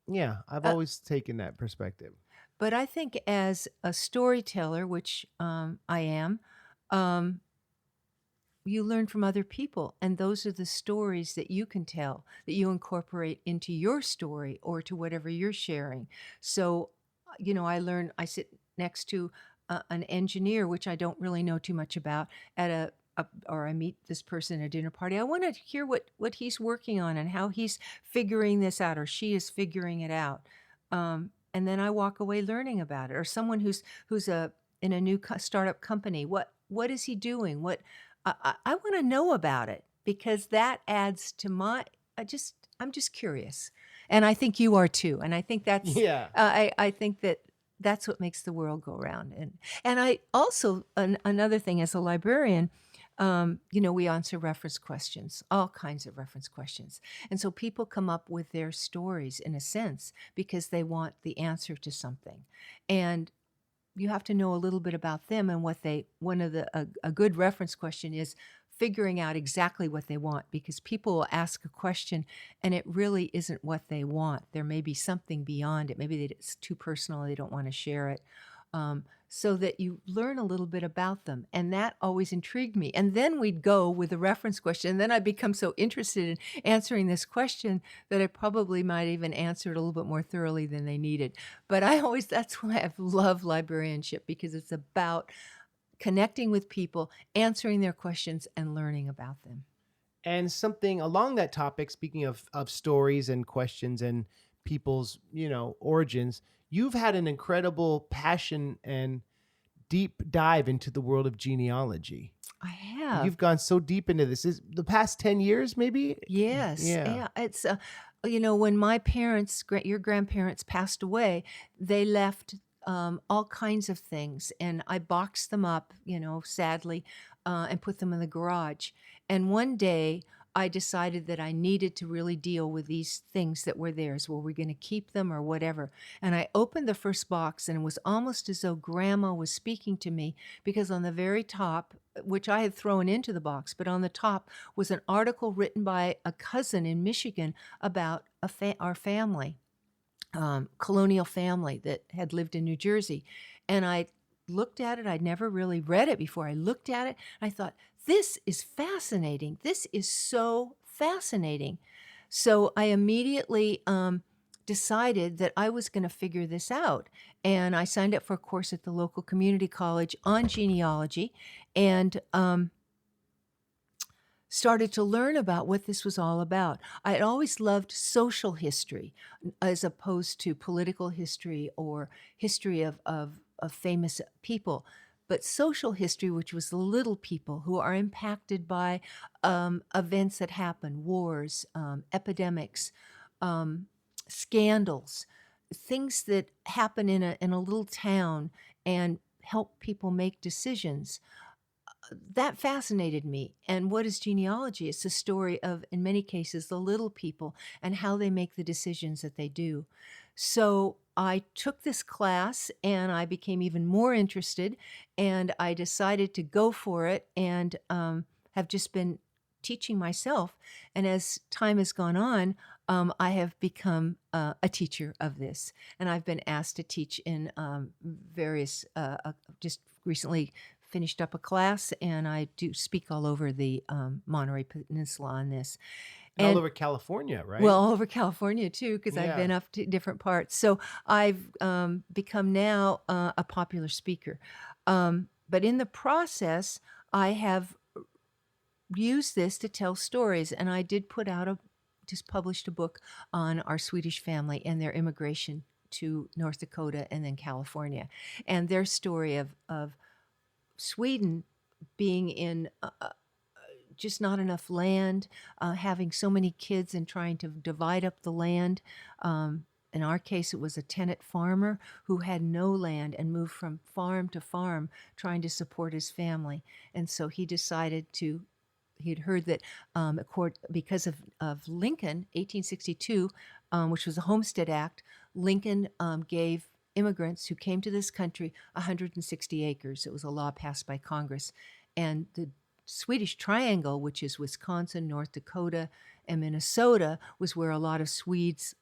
yeah, I've Uh, always taken that perspective. But I think as a storyteller, which I am, um, you learn from other people. And those are the stories that you can tell, that you incorporate into your story or to whatever you're sharing. So, I sit next to an engineer, which I don't really know too much about, at or I meet this person at a dinner party. I want to hear what he's working on and how he's figuring this out or she is figuring it out. And then I walk away learning about it. Or someone who's in a new startup company. What is he doing? I want to know about it because that adds to I'm just curious. And I think you are too. And I think Yeah. I think that's what makes the world go round. And I also, another thing as a librarian, we answer reference questions, all kinds of reference questions. And so people come up with their stories in a sense because they want the answer to something. And you have to know a little bit about them and a good reference question is figuring out exactly what they want, because people will ask a question and it really isn't what they want. There may be something beyond it. Maybe it's too personal. They don't want to share it. So that you learn a little bit about them. And that always intrigued me. And then we'd go with a reference question. And then I'd become so interested in answering this question that I probably might even answer it a little bit more thoroughly than they needed. But that's why I've loved librarianship, because it's about connecting with people, answering their questions, and learning about them. And something along that topic, speaking of stories and questions and people's, origins, you've had an incredible passion and deep dive into the world of genealogy. I have. You've gone so deep into this. Is the past 10 years, maybe? Yes. Yeah. It's, when my parents, your grandparents passed away, they left all kinds of things. And I boxed them up, sadly, and put them in the garage. And one day I decided that I needed to really deal with these things that were theirs. Were we going to keep them or whatever? And I opened the first box, and it was almost as though Grandma was speaking to me, because on the very top, which I had thrown into the box, but on the top was an article written by a cousin in Michigan about our family, colonial family that had lived in New Jersey. And I looked at it. I'd never really read it before. I looked at it. And I thought, this is fascinating. This is so fascinating. So I immediately decided that I was going to figure this out. And I signed up for a course at the local community college on genealogy. And started to learn about what this was all about. I had always loved social history as opposed to political history or history of famous people. But social history, which was the little people who are impacted by events that happen, wars, epidemics, um, scandals, things that happen in a little town and help people make decisions. That fascinated me. And what is genealogy? It's the story of, in many cases, the little people and how they make the decisions that they do. So I took this class and I became even more interested, and I decided to go for it, and have just been teaching myself. And as time has gone on, I have become a teacher of this, and I've been asked to teach in various, just recently finished up a class, and I do speak all over the Monterey Peninsula on this. And all And over California, right? well, all over California too, because I've Yeah. been up to different parts. So I've become now a popular speaker. But in the process, I have used this to tell stories, and I did just published a book on our Swedish family and their immigration to North Dakota and then California, and their story of Sweden being in just not enough land, having so many kids and trying to divide up the land. In our case, it was a tenant farmer who had no land and moved from farm to farm trying to support his family. And so he decided he had heard that because of Lincoln, 1862, which was a Homestead Act, Lincoln gave immigrants who came to this country 160 acres. It was a law passed by Congress. And the Swedish Triangle, which is Wisconsin, North Dakota, and Minnesota, was where a lot of Swedes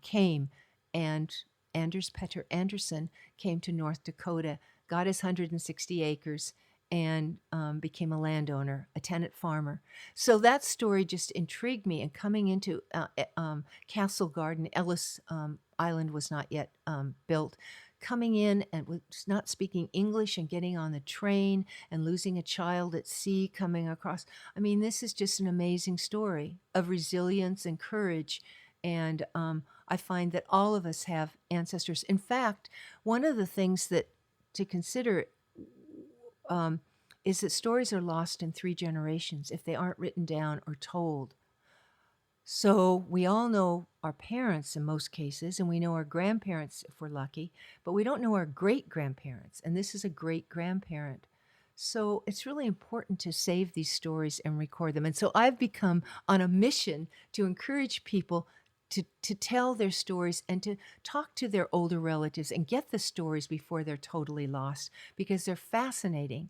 came. And Anders Petter Anderson came to North Dakota, got his 160 acres, and became a landowner, a tenant farmer. So that story just intrigued me. And coming into Castle Garden, Ellis Island was not yet built. Coming in and was not speaking English and getting on the train and losing a child at sea coming across. I mean, this is just an amazing story of resilience and courage. And I find that all of us have ancestors. In fact, one of the things that to consider is that stories are lost in 3 generations if they aren't written down or told. So we all know our parents in most cases, and we know our grandparents if we're lucky, but we don't know our great-grandparents, and this is a great-grandparent. So it's really important to save these stories and record them. And so I've become on a mission to encourage people to tell their stories and to talk to their older relatives and get the stories before they're totally lost, because they're fascinating.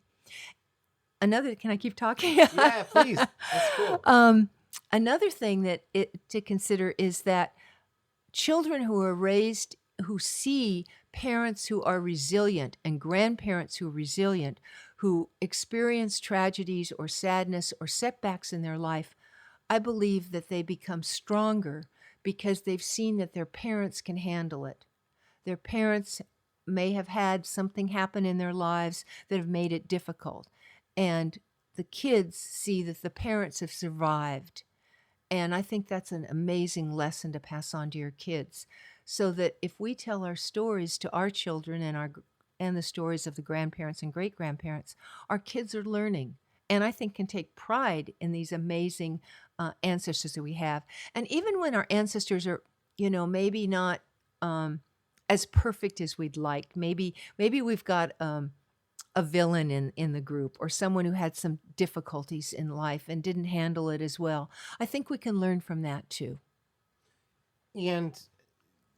Can I keep talking? Yeah, please. That's cool. Another thing to consider is that children who are raised, who see parents who are resilient and grandparents who are resilient, who experience tragedies or sadness or setbacks in their life, I believe that they become stronger because they've seen that their parents can handle it. Their parents may have had something happen in their lives that have made it difficult. And the kids see that the parents have survived. And I think that's an amazing lesson to pass on to your kids, so that if we tell our stories to our children and the stories of the grandparents and great-grandparents, our kids are learning. And I think can take pride in these amazing ancestors that we have. And even when our ancestors are, maybe not as perfect as we'd like, maybe we've got a villain in the group, or someone who had some difficulties in life and didn't handle it as well. I think we can learn from that too. And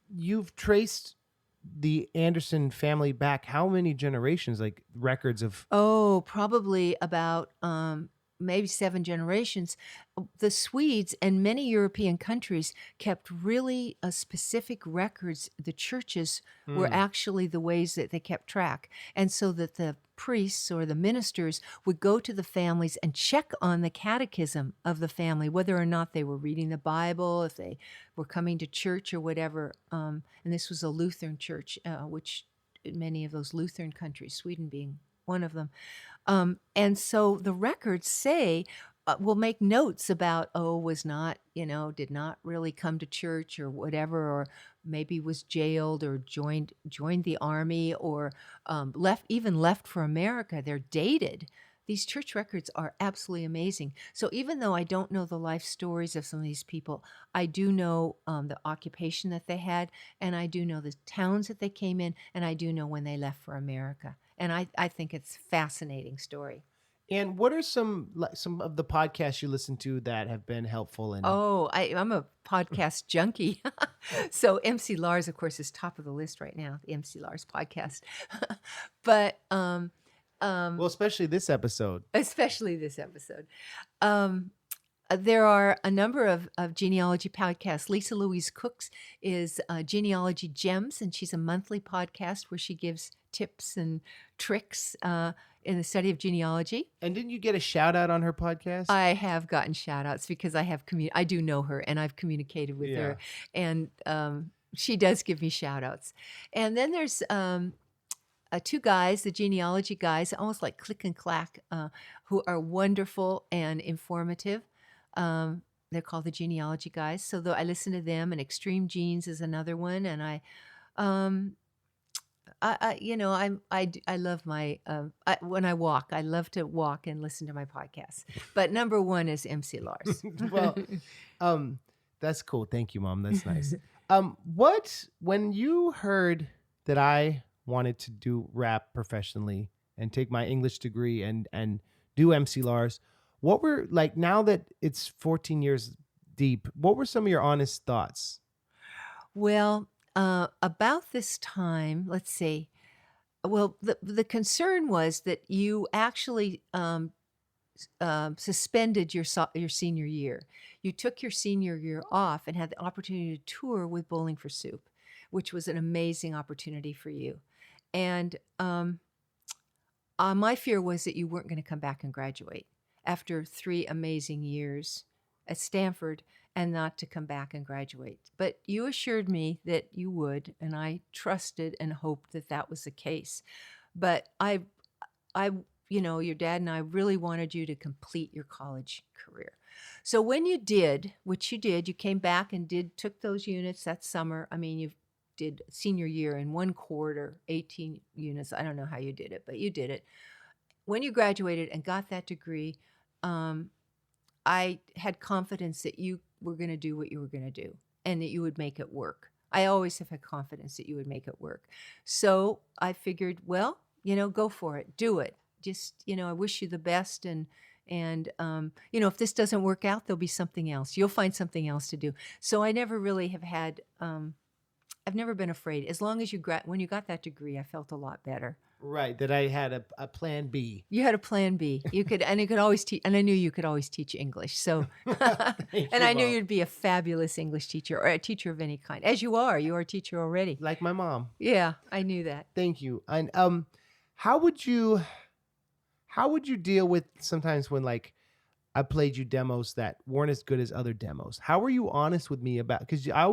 you've traced the Anderson family back how many generations, like records of? Oh, probably about maybe 7 generations. The Swedes and many European countries kept really specific records. The churches were actually the ways that they kept track. And so that the priests or the ministers would go to the families and check on the catechism of the family, whether or not they were reading the Bible, if they were coming to church or whatever. And this was a Lutheran church, which in many of those Lutheran countries, Sweden being one of them. And so the records say will make notes about, was not, did not really come to church or whatever, or maybe was jailed or joined the army, or left for America. They're dated. These church records are absolutely amazing. So even though I don't know the life stories of some of these people, I do know the occupation that they had, and I do know the towns that they came in, and I do know when they left for America. And I think it's a fascinating story. And what are some of the podcasts you listen to that have been helpful in? Oh, I'm a podcast junkie. So MC Lars, of course, is top of the list right now, the MC Lars podcast. But well, especially this episode. There are a number of genealogy podcasts. Lisa Louise Cooks is Genealogy Gems, and she's a monthly podcast where she gives tips and tricks in the study of genealogy. And didn't you get a shout out on her podcast? I have gotten shout outs because I do know her, and I've communicated with her, and she does give me shout outs. And then there's two guys, the genealogy guys, almost like Click and Clack, who are wonderful and informative. They're called the Genealogy Guys. So I listen to them, and Extreme Genes is another one. And I love my, when I walk, I love to walk and listen to my podcasts. But number one is MC Lars. Well, that's cool. Thank you, Mom. That's nice. When you heard that I wanted to do rap professionally and take my English degree and do MC Lars, what were, like, now that it's 14 years deep, what were some of your honest thoughts? Well, about this time, let's see. Well, the concern was that you actually suspended your senior year. You took your senior year off and had the opportunity to tour with Bowling for Soup, which was an amazing opportunity for you. And my fear was that you weren't going to come back and graduate after 3 amazing years at Stanford, and not to come back and graduate. But you assured me that you would, and I trusted and hoped that that was the case. But your dad and I really wanted you to complete your college career. So when you did, which you did, you came back and took those units that summer. I mean, you did senior year in 1 quarter, 18 units. I don't know how you did it, but you did it. When you graduated and got that degree, I had confidence that you were going to do what you were going to do and that you would make it work. I always have had confidence that you would make it work. So I figured, well, go for it. Do it. Just, I wish you the best. And if this doesn't work out, there'll be something else. You'll find something else to do. So I never really have had, I've never been afraid. As long as when you got that degree, I felt a lot better. Right, that I had a plan B. You had a plan B. You could always teach, and I knew you could always teach English. So, and I knew you'd be a fabulous English teacher, or a teacher of any kind, as you are. You are a teacher already, like my mom. Yeah, I knew that. Thank you. And how would you deal with sometimes when, like, I played you demos that weren't as good as other demos? How were you honest with me about? Because I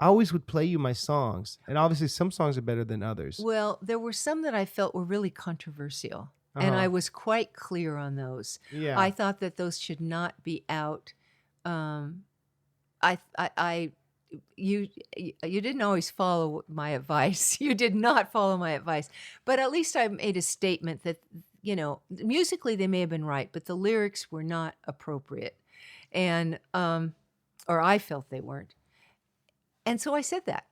always would play you my songs, and obviously some songs are better than others. Well, there were some that I felt were really controversial, and I was quite clear on those. Yeah. I thought that those should not be out. You didn't always follow my advice. You did not follow my advice, but at least I made a statement that, musically they may have been right, but the lyrics were not appropriate, and or I felt they weren't. And so I said that.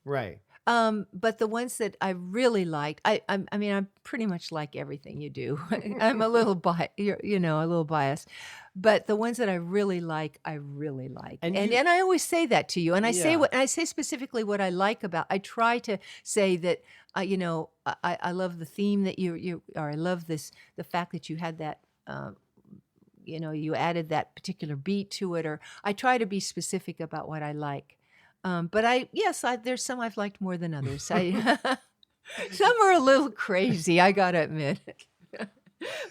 Right. But the ones that I really liked, I mean, I'm pretty much like everything you do. I'm a little a little biased. But the ones that I really like, I really like. And I always say that to you. And I say specifically what I like about. I try to say that I love the theme that or I love the fact that you had that you added that particular beat to it, or I try to be specific about what I like. But there's some I've liked more than others. Some are a little crazy, I gotta admit.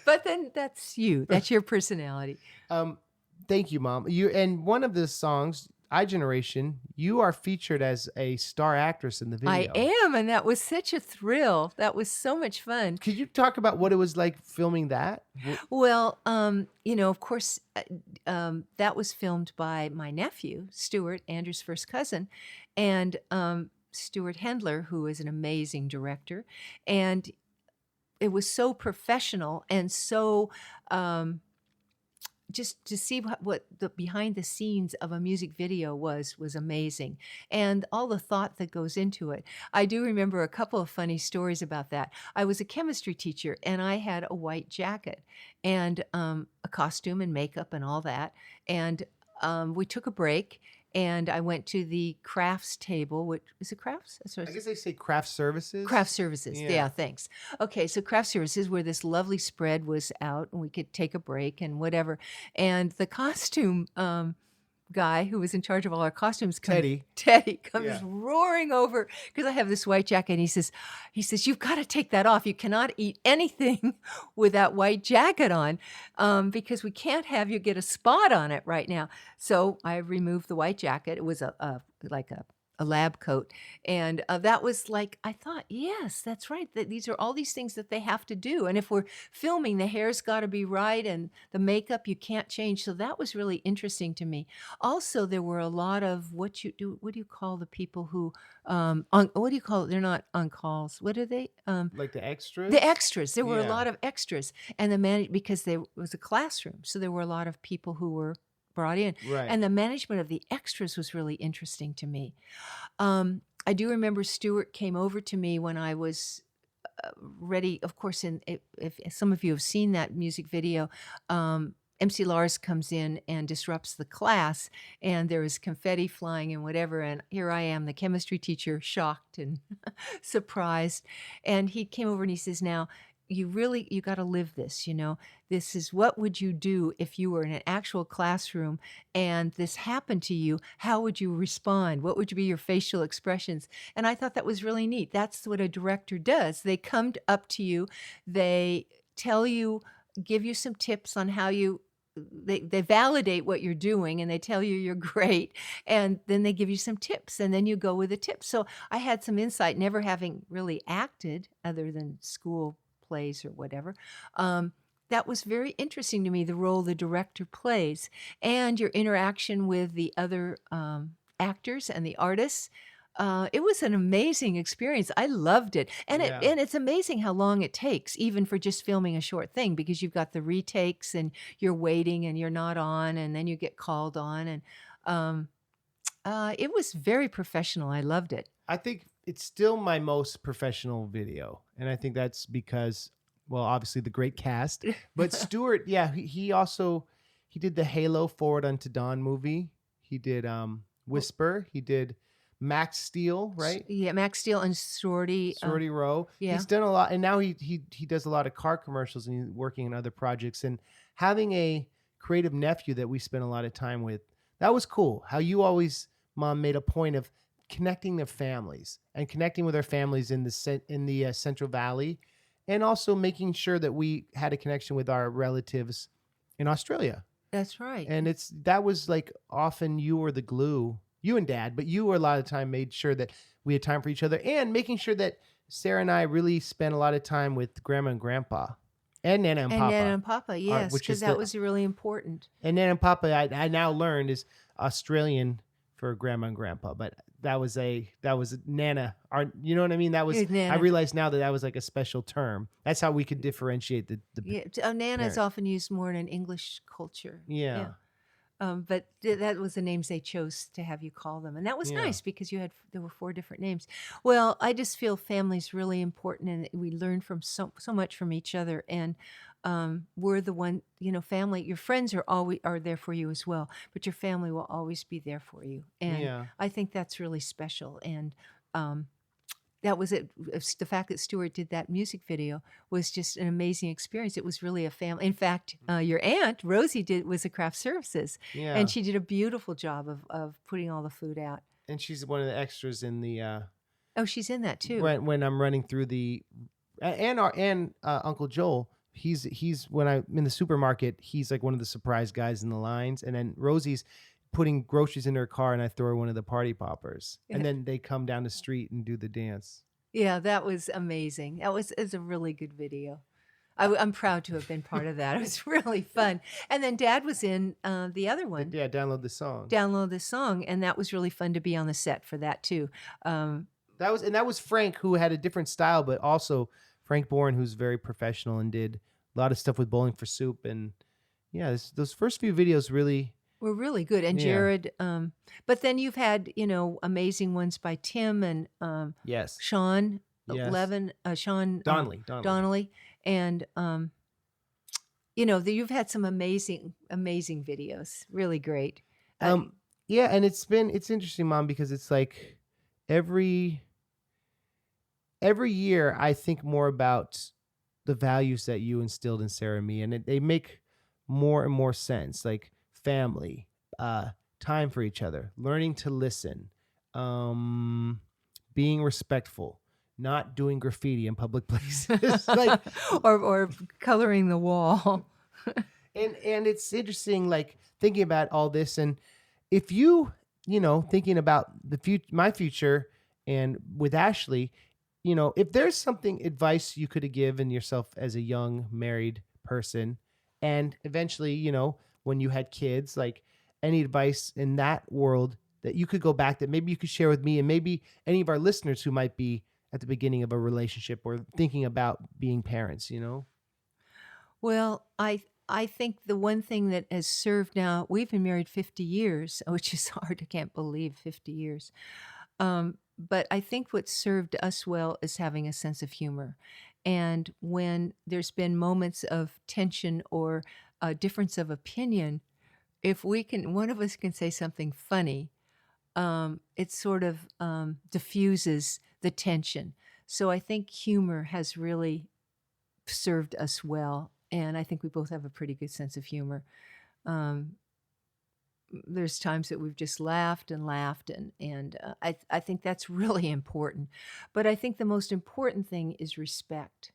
But then that's you. That's your personality. Thank you, Mom. And one of the songs, iGeneration, you are featured as a star actress in the I video. am, and that was such a thrill. That was so much fun. Could you talk about what it was like filming that? Well, of course, that was filmed by my nephew, Stuart, Andrew's first cousin, and Stuart Hendler, who is an amazing director. And it was so professional and so just to see what the behind the scenes of a music video was amazing, and all the thought that goes into it. I do remember a couple of funny stories about that. I was a chemistry teacher, and I had a white jacket and a costume and makeup and all that. And we took a break, and I went to the crafts table. Which is it, crafts? That's what I guess they say craft services. Craft services. Yeah. Yeah, thanks. Okay, so craft services, where this lovely spread was out and we could take a break and whatever. And the costume guy who was in charge of all our costumes, Teddy comes roaring over, because I have this white jacket, and he says, "You've got to take that off. You cannot eat anything with that white jacket on, because we can't have you get a spot on it right now." So I removed the white jacket. It was like a lab coat. And that was like, I thought, yes, that's right. That these are all these things that they have to do. And if we're filming, the hair's got to be right, and the makeup you can't change. So that was really interesting to me. Also, there were a lot of what do you call the people who, what do you call it? They're not on calls. What are they? Like the extras? The extras. There were a Yeah. lot of extras. And because there was a classroom. So there were a lot of people who were brought in. Right. And the management of the extras was really interesting to me. I do remember Stuart came over to me when I was ready. Of course, if some of you have seen that music video, MC Lars comes in and disrupts the class, and there is confetti flying and whatever. And here I am, the chemistry teacher, shocked and surprised. And he came over and he says, "Now, you got to live this, this is, what would you do if you were in an actual classroom and this happened to you? How would you respond? What would be your facial expressions?" And I thought that was really neat. That's what a director does. They come up to you, they tell you, give you some tips on how they validate what you're doing, and they tell you you're great, and then they give you some tips, and then you go with the tips. So I had some insight, never having really acted other than school plays or whatever. That was very interesting to me, the role the director plays, and your interaction with the other actors and the artists. It was an amazing experience. I loved it. And it's amazing how long it takes, even for just filming a short thing, because you've got the retakes and you're waiting and you're not on, and then you get called on. And it was very professional. I loved it. I think it's still my most professional video. And I think that's because, well, obviously the great cast. But Stuart, he did the Halo Forward Unto Dawn movie. He did Whisper. He did Max Steel, right? Yeah, Max Steel and Sorority Row. Yeah. He's done a lot, and now he does a lot of car commercials, and he's working on other projects. And having a creative nephew that we spent a lot of time with, that was cool. How you always, Mom, made a point of connecting their families and connecting with our families in the Central Valley, and also making sure that we had a connection with our relatives in Australia. That's right. And that was like, often you were the glue. You and Dad, but you were a lot of time made sure that we had time for each other, and making sure that Sarah and I really spent a lot of time with Grandma and Grandpa and Nana and Papa. And Nana and Papa, yes, because that was really important. And Nana and Papa, I now learned, is Australian for Grandma and Grandpa, but that was Nana. You know what I mean? That was Nana. I realize now that was like a special term. That's how we could differentiate the Nana is often used more in an English culture. Yeah. But that was the names they chose to have you call them. And that was nice, because there were 4 different names. Well, I just feel family's really important, and we learn from so much from each other. And we're the one, family, your friends are there for you as well, but your family will always be there for you. And I think that's really special. And that was it. The fact that Stuart did that music video was just an amazing experience. It was really a family. In fact, your aunt, Rosie, was a craft services. Yeah. And she did a beautiful job of putting all the food out. And she's one of the extras in the... oh, she's in that too. When I'm running through the... And Uncle Joel, he's when I'm in the supermarket, he's like one of the surprise guys in the lines. And then Rosie's putting groceries in her car and I throw her one of the party poppers. Yeah. And then they come down the street and do the dance. Yeah, that was amazing. That was it's a really good video. I'm proud to have been part of that. It was really fun. And then Dad was in the other one, Yeah, download the song. Download the Song, and that was really fun to be on the set for that too. That was Frank, who had a different style, but also Frank Bourne, who's very professional and did a lot of stuff with Bowling for Soup. And yeah, those first few videos really were really good. And Yeah. Jared, but then you've had, amazing ones by Tim and yes. Sean Yes. Levin, Sean Donnelly. Donnelly, and you've had some amazing videos, really great. Yeah, and it's interesting, Mom, because it's like every year I think more about the values that you instilled in Sarah and me, and they make more and more sense. Like family, time for each other, learning to listen, being respectful, not doing graffiti in public places, like or coloring the wall. and it's interesting, like thinking about all this, and if you thinking about my future, and with Ashley, if there's something advice you could have given yourself as a young married person, and eventually, when you had kids, like any advice in that world that you could go back that maybe you could share with me and maybe any of our listeners who might be at the beginning of a relationship or thinking about being parents, Well, I think the one thing that has served now, we've been married 50 years, which is hard. I can't believe 50 years. But I think what served us well is having a sense of humor. And when there's been moments of tension or a difference of opinion, if one of us can say something funny, it sort of diffuses the tension. So I think humor has really served us well. And I think we both have a pretty good sense of humor. There's times that we've just laughed and I think that's really important. But I think the most important thing is respect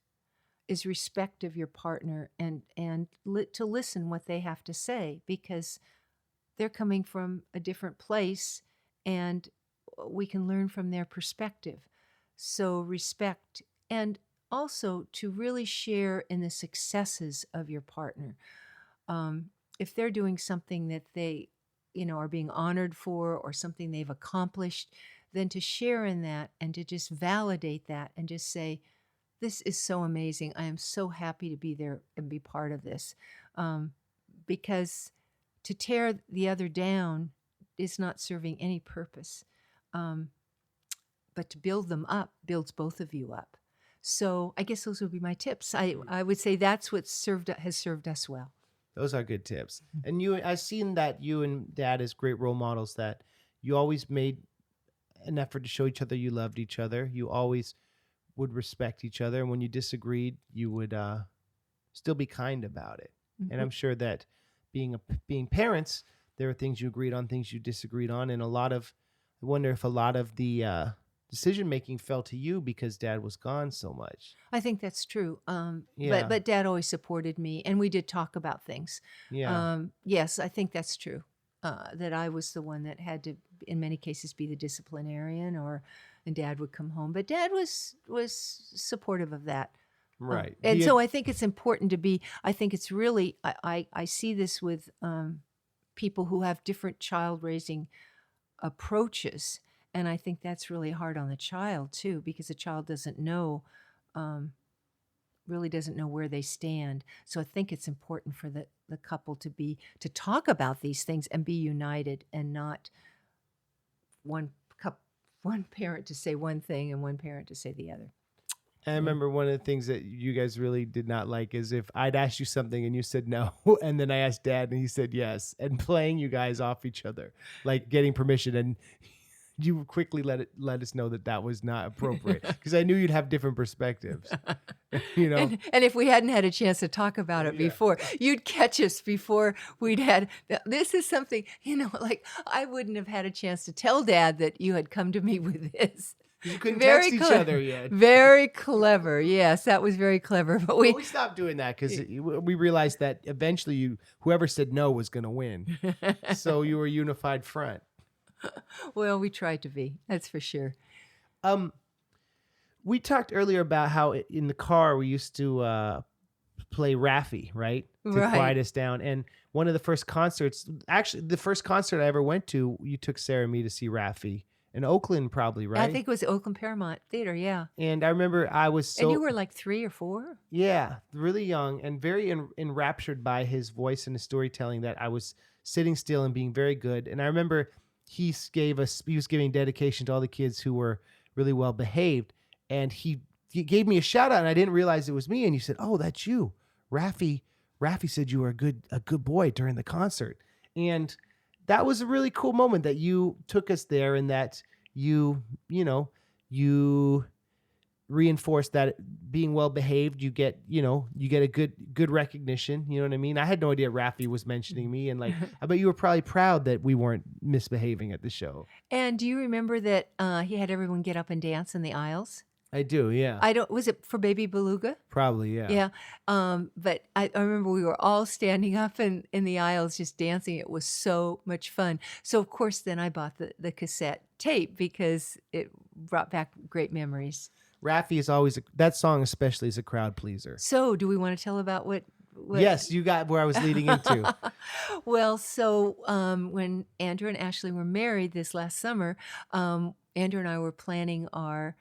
of your partner and to listen what they have to say, because they're coming from a different place and we can learn from their perspective. So respect, and also to really share in the successes of your partner. If they're doing something that they, are being honored for, or something they've accomplished, then to share in that and to just validate that and just say, this is so amazing. I am so happy to be there and be part of this. Because to tear the other down is not serving any purpose. But to build them up builds both of you up. So I guess those would be my tips. I would say that's what has served us well. Those are good tips. And I've seen that you and Dad as great role models, that you always made an effort to show each other you loved each other. You always would respect each other. And when you disagreed, you would still be kind about it. Mm-hmm. And I'm sure that being parents, there are things you agreed on, things you disagreed on. And I wonder if a lot of the decision-making fell to you because Dad was gone so much. I think that's true. Yeah. But Dad always supported me, and we did talk about things. Yeah. Yes, I think that's true. That I was the one that had to, in many cases, be the disciplinarian, and Dad would come home. But Dad was supportive of that. Right. And so I think it's important to be, I think it's really, I see this with people who have different child-raising approaches. And I think that's really hard on the child, too, because the child doesn't know, really doesn't know where they stand. So I think it's important for the couple to talk about these things and be united, and not one parent to say one thing and one parent to say the other. I remember one of the things that you guys really did not like is if I'd asked you something and you said no, and then I asked Dad and he said yes, and playing you guys off each other, like getting permission, and you quickly let us know that was not appropriate, because I knew you'd have different perspectives. And if we hadn't had a chance to talk about it before, you'd catch us before we'd had. This is something, like I wouldn't have had a chance to tell Dad that you had come to me with this. You couldn't Very text each clever. other yet. Very clever. Yes, that was very clever. But Well, we stopped doing that because we realized that eventually whoever said no was going to win. So you were a unified front. Well, we tried to be. That's for sure. We talked earlier about how in the car we used to play Raffi, right? To Right. quiet us down. And one of the first concerts, actually the first concert I ever went to, you took Sarah and me to see Raffi in Oakland probably, right? I think it was Oakland Paramount Theater, yeah. And I remember I was And you were like 3 or 4? Yeah, really young and very enraptured by his voice and his storytelling that I was sitting still and being very good. And I remember he was giving dedication to all the kids who were really well behaved. And he gave me a shout out and I didn't realize it was me. And you said, "Oh, that's you. Raffi said you were a good boy during the concert." And that was a really cool moment that you took us there and that you reinforced that being well behaved, you get a good recognition. You know what I mean? I had no idea Raffi was mentioning me, and like I bet you were probably proud that we weren't misbehaving at the show. And do you remember that he had everyone get up and dance in the aisles? I do, yeah. Was it for Baby Beluga? Probably, yeah. Yeah. But I remember we were all standing up in the aisles just dancing. It was so much fun. So, of course, then I bought the cassette tape because it brought back great memories. Raffi is always, that song especially is a crowd pleaser. So, do we want to tell about what Yes, you got where I was leading into. Well, so when Andrew and Ashley were married this last summer, Andrew and I were planning our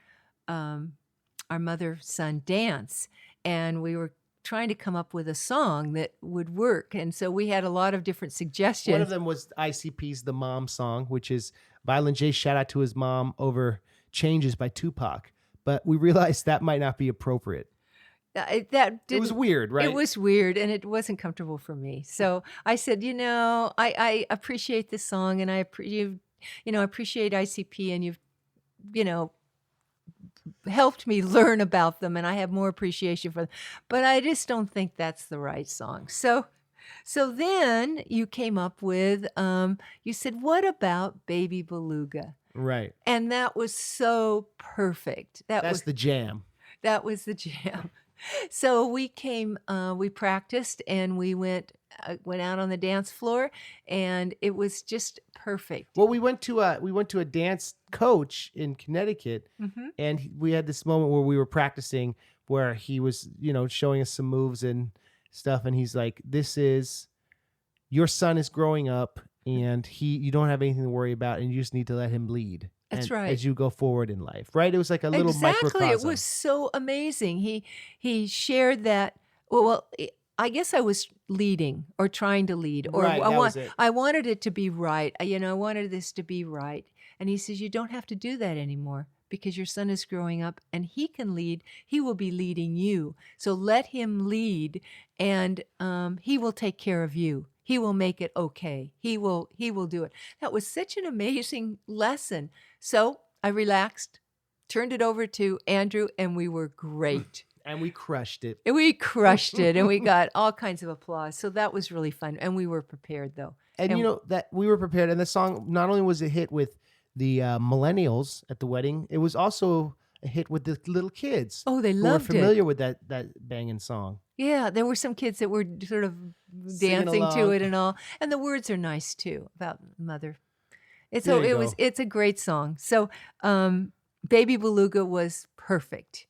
mother-son dance, and we were trying to come up with a song that would work. And so we had a lot of different suggestions. One of them was ICP's The Mom Song, which is Violent J's shout out to his mom over Changes by Tupac. But we realized that might not be appropriate. It was weird, right? It was weird, and it wasn't comfortable for me. So I said, I appreciate this song, and I appreciate ICP, and you've, helped me learn about them, and I have more appreciation for them. But I just don't think that's the right song. So then you came up with, you said, what about Baby Beluga? Right. And that was so perfect. That's the jam. That was the jam. So we practiced, and we went out on the dance floor, and it was just perfect. Well, we went to a dance coach in Connecticut, and we had this moment where we were practicing, where he was, showing us some moves and stuff, and he's like, "This is your son is growing up, and you don't have anything to worry about, and you just need to let him lead." That's right. As you go forward in life, right? It was like a little microcosm. It was so amazing. He shared that. Well, I guess I was leading or trying to lead, or right, I wanted it to be right. I wanted this to be right. And he says, you don't have to do that anymore because your son is growing up and he can lead. He will be leading you. So let him lead, and he will take care of you. He will make it okay. He will do it. That was such an amazing lesson. So I relaxed, turned it over to Andrew, and we were great. And we crushed it. And we crushed it, and we got all kinds of applause. So that was really fun. And we were prepared, though. And that we were prepared. And the song, not only was a hit with the millennials at the wedding, it was also a hit with the little kids. Oh, they who loved were familiar with that banging song. Yeah, there were some kids that were sort of dancing to it and all. And the words are nice, too, about mother. It's a great song. So Baby Beluga was perfect.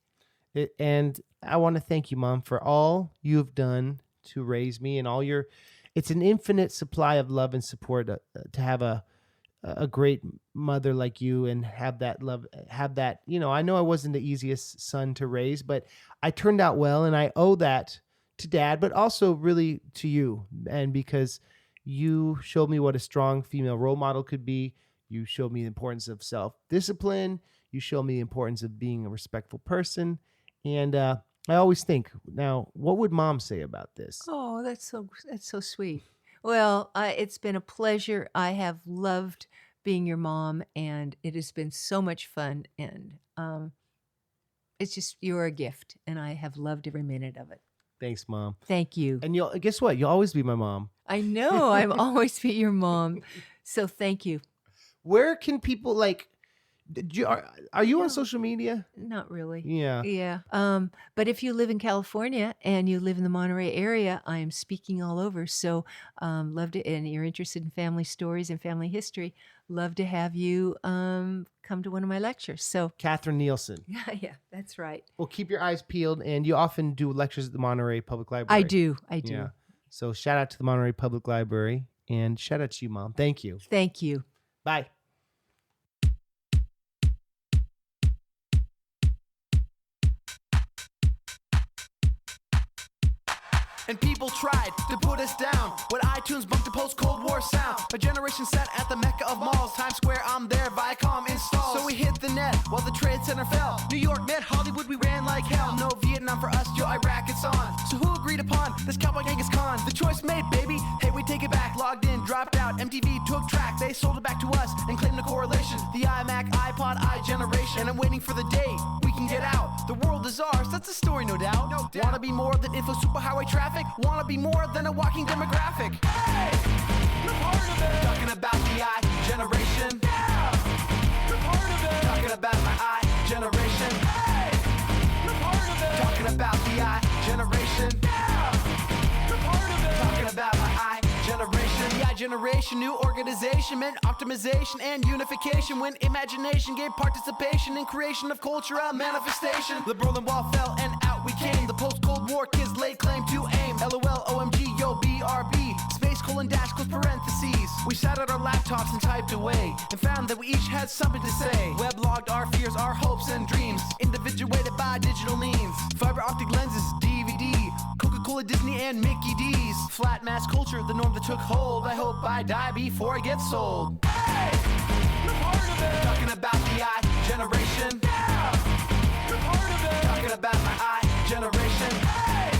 And I want to thank you, Mom, for all you've done to raise me and all it's an infinite supply of love and support to have a great mother like you and have that love, I know I wasn't the easiest son to raise, but I turned out well, and I owe that to Dad, but also really to you. And because you showed me what a strong female role model could be. You showed me the importance of self-discipline. You showed me the importance of being a respectful person. And I always think, now, what would Mom say about this? Oh, that's so sweet. Well, it's been a pleasure. I have loved being your mom, and it has been so much fun. And it's just, you're a gift, and I have loved every minute of it. Thanks, Mom. Thank you. And guess what? You'll always be my mom. I know. I'll always be your mom. So thank you. Where can people Are you on No. social media? Not really. Yeah. Yeah. But if you live in California and you live in the Monterey area, I am speaking all over. So, love to, and you're interested in family stories and family history, love to have you come to one of my lectures. So, Kathy Nielsen. yeah, that's right. Well, keep your eyes peeled, and you often do lectures at the Monterey Public Library. I do. Yeah. So shout out to the Monterey Public Library, and shout out to you, Mom. Thank you. Thank you. Bye. And people tried to put us down when iTunes bumped the post-Cold War sound. A generation set at the mecca of malls, Times Square, I'm there, Viacom installed. So we hit the net while the Trade Center fell. New York met Hollywood, we ran like hell. No Vietnam for us, Joe, Iraq, it's on. So who agreed upon this cowboy Genghis Khan? The choice made, baby. Hey, we take it back. Logged in, dropped out. MTV took track. They sold it back to us and claimed the correlation. The iMac, iPod, iGeneration. And I'm waiting for the day we can get out. The world is ours, that's a story, no doubt. Wanna be more than info superhighway traffic? Wanna be more than a walking demographic? Hey, you're part of it. Talking about the I-generation. Yeah, you're part of it. Talking about my I-generation. Hey, you're part of it. Talking about the I-generation. Yeah, you're part of it. Talking about my I-generation. The I-generation, new organization meant optimization and unification. When imagination gave participation in creation of culture, a manifestation. The Berlin Wall fell and out we came. The post-Cold War kids laid claim to aim. LOL, OMG, yo, BRB. Space colon dash close parentheses. We sat at our laptops and typed away and found that we each had something to say. Web logged our fears, our hopes and dreams, individuated by digital means. Fiber optic lenses, DVD, Coca-Cola, Disney, and Mickey D's. Flat mass culture, the norm that took hold. I hope I die before I get sold. Hey, you're part of it. Talking about the I-generation. Yeah, you're part of it. Talking about my I-generation. Hey,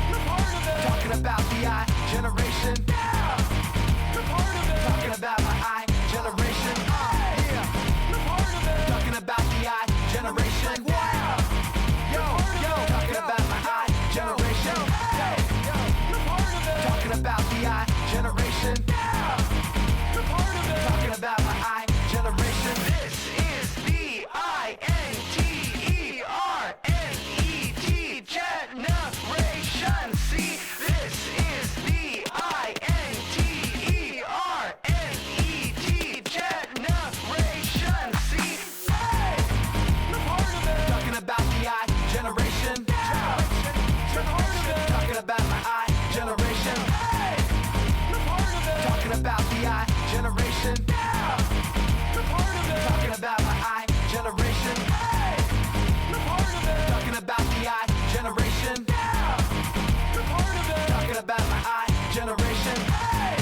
you're part of it. Talking about the I-generation. Yeah, you're part of it. Talking about my I-generation. Yeah, you're part of it. Talking about the I-generation. Wow. Yo, talking about my I-generation. Hey, you're part of it. Talking about the I-generation. Yeah, you're part of it. Talking about my I-generation. This is the I-N-T-E-R-N-E-T generation. See, this is the I-N-T-E-R-N-E-T generation. See, hey, you're part of it. Talking about the I-generation. You're part of it. Talking about my I-generation. Hey, you're part of it. Talking about the I-generation. You're part of it. Talking about my I-generation. Hey, you're part of it. Talking about the I-generation. You're part of it. Talking about my I-generation. Hey,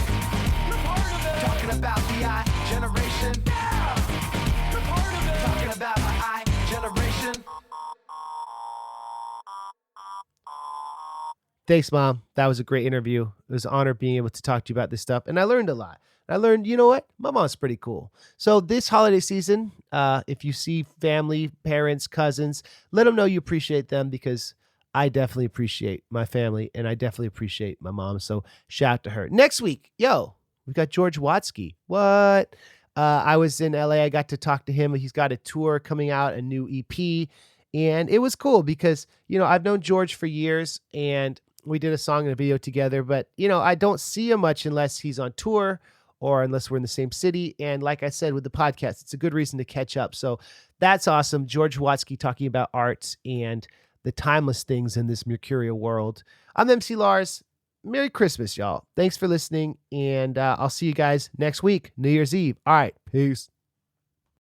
you're part of it. Talking about the I-generation. You're part of it. Talking about my I-generation. Thanks, Mom. That was a great interview. It was an honor being able to talk to you about this stuff. And I learned a lot. I learned, you know what? My mom's pretty cool. So this holiday season, if you see family, parents, cousins, let them know you appreciate them, because I definitely appreciate my family and I definitely appreciate my mom. So shout out to her. Next week, we've got George Watsky. What? I was in LA. I got to talk to him. He's got a tour coming out, a new EP. And it was cool because, I've known George for years and we did a song and a video together, but, I don't see him much unless he's on tour or unless we're in the same city. And like I said, with the podcast, it's a good reason to catch up. So that's awesome. George Watsky talking about art and the timeless things in this mercurial world. I'm MC Lars. Merry Christmas, y'all. Thanks for listening. And I'll see you guys next week, New Year's Eve. All right. Peace.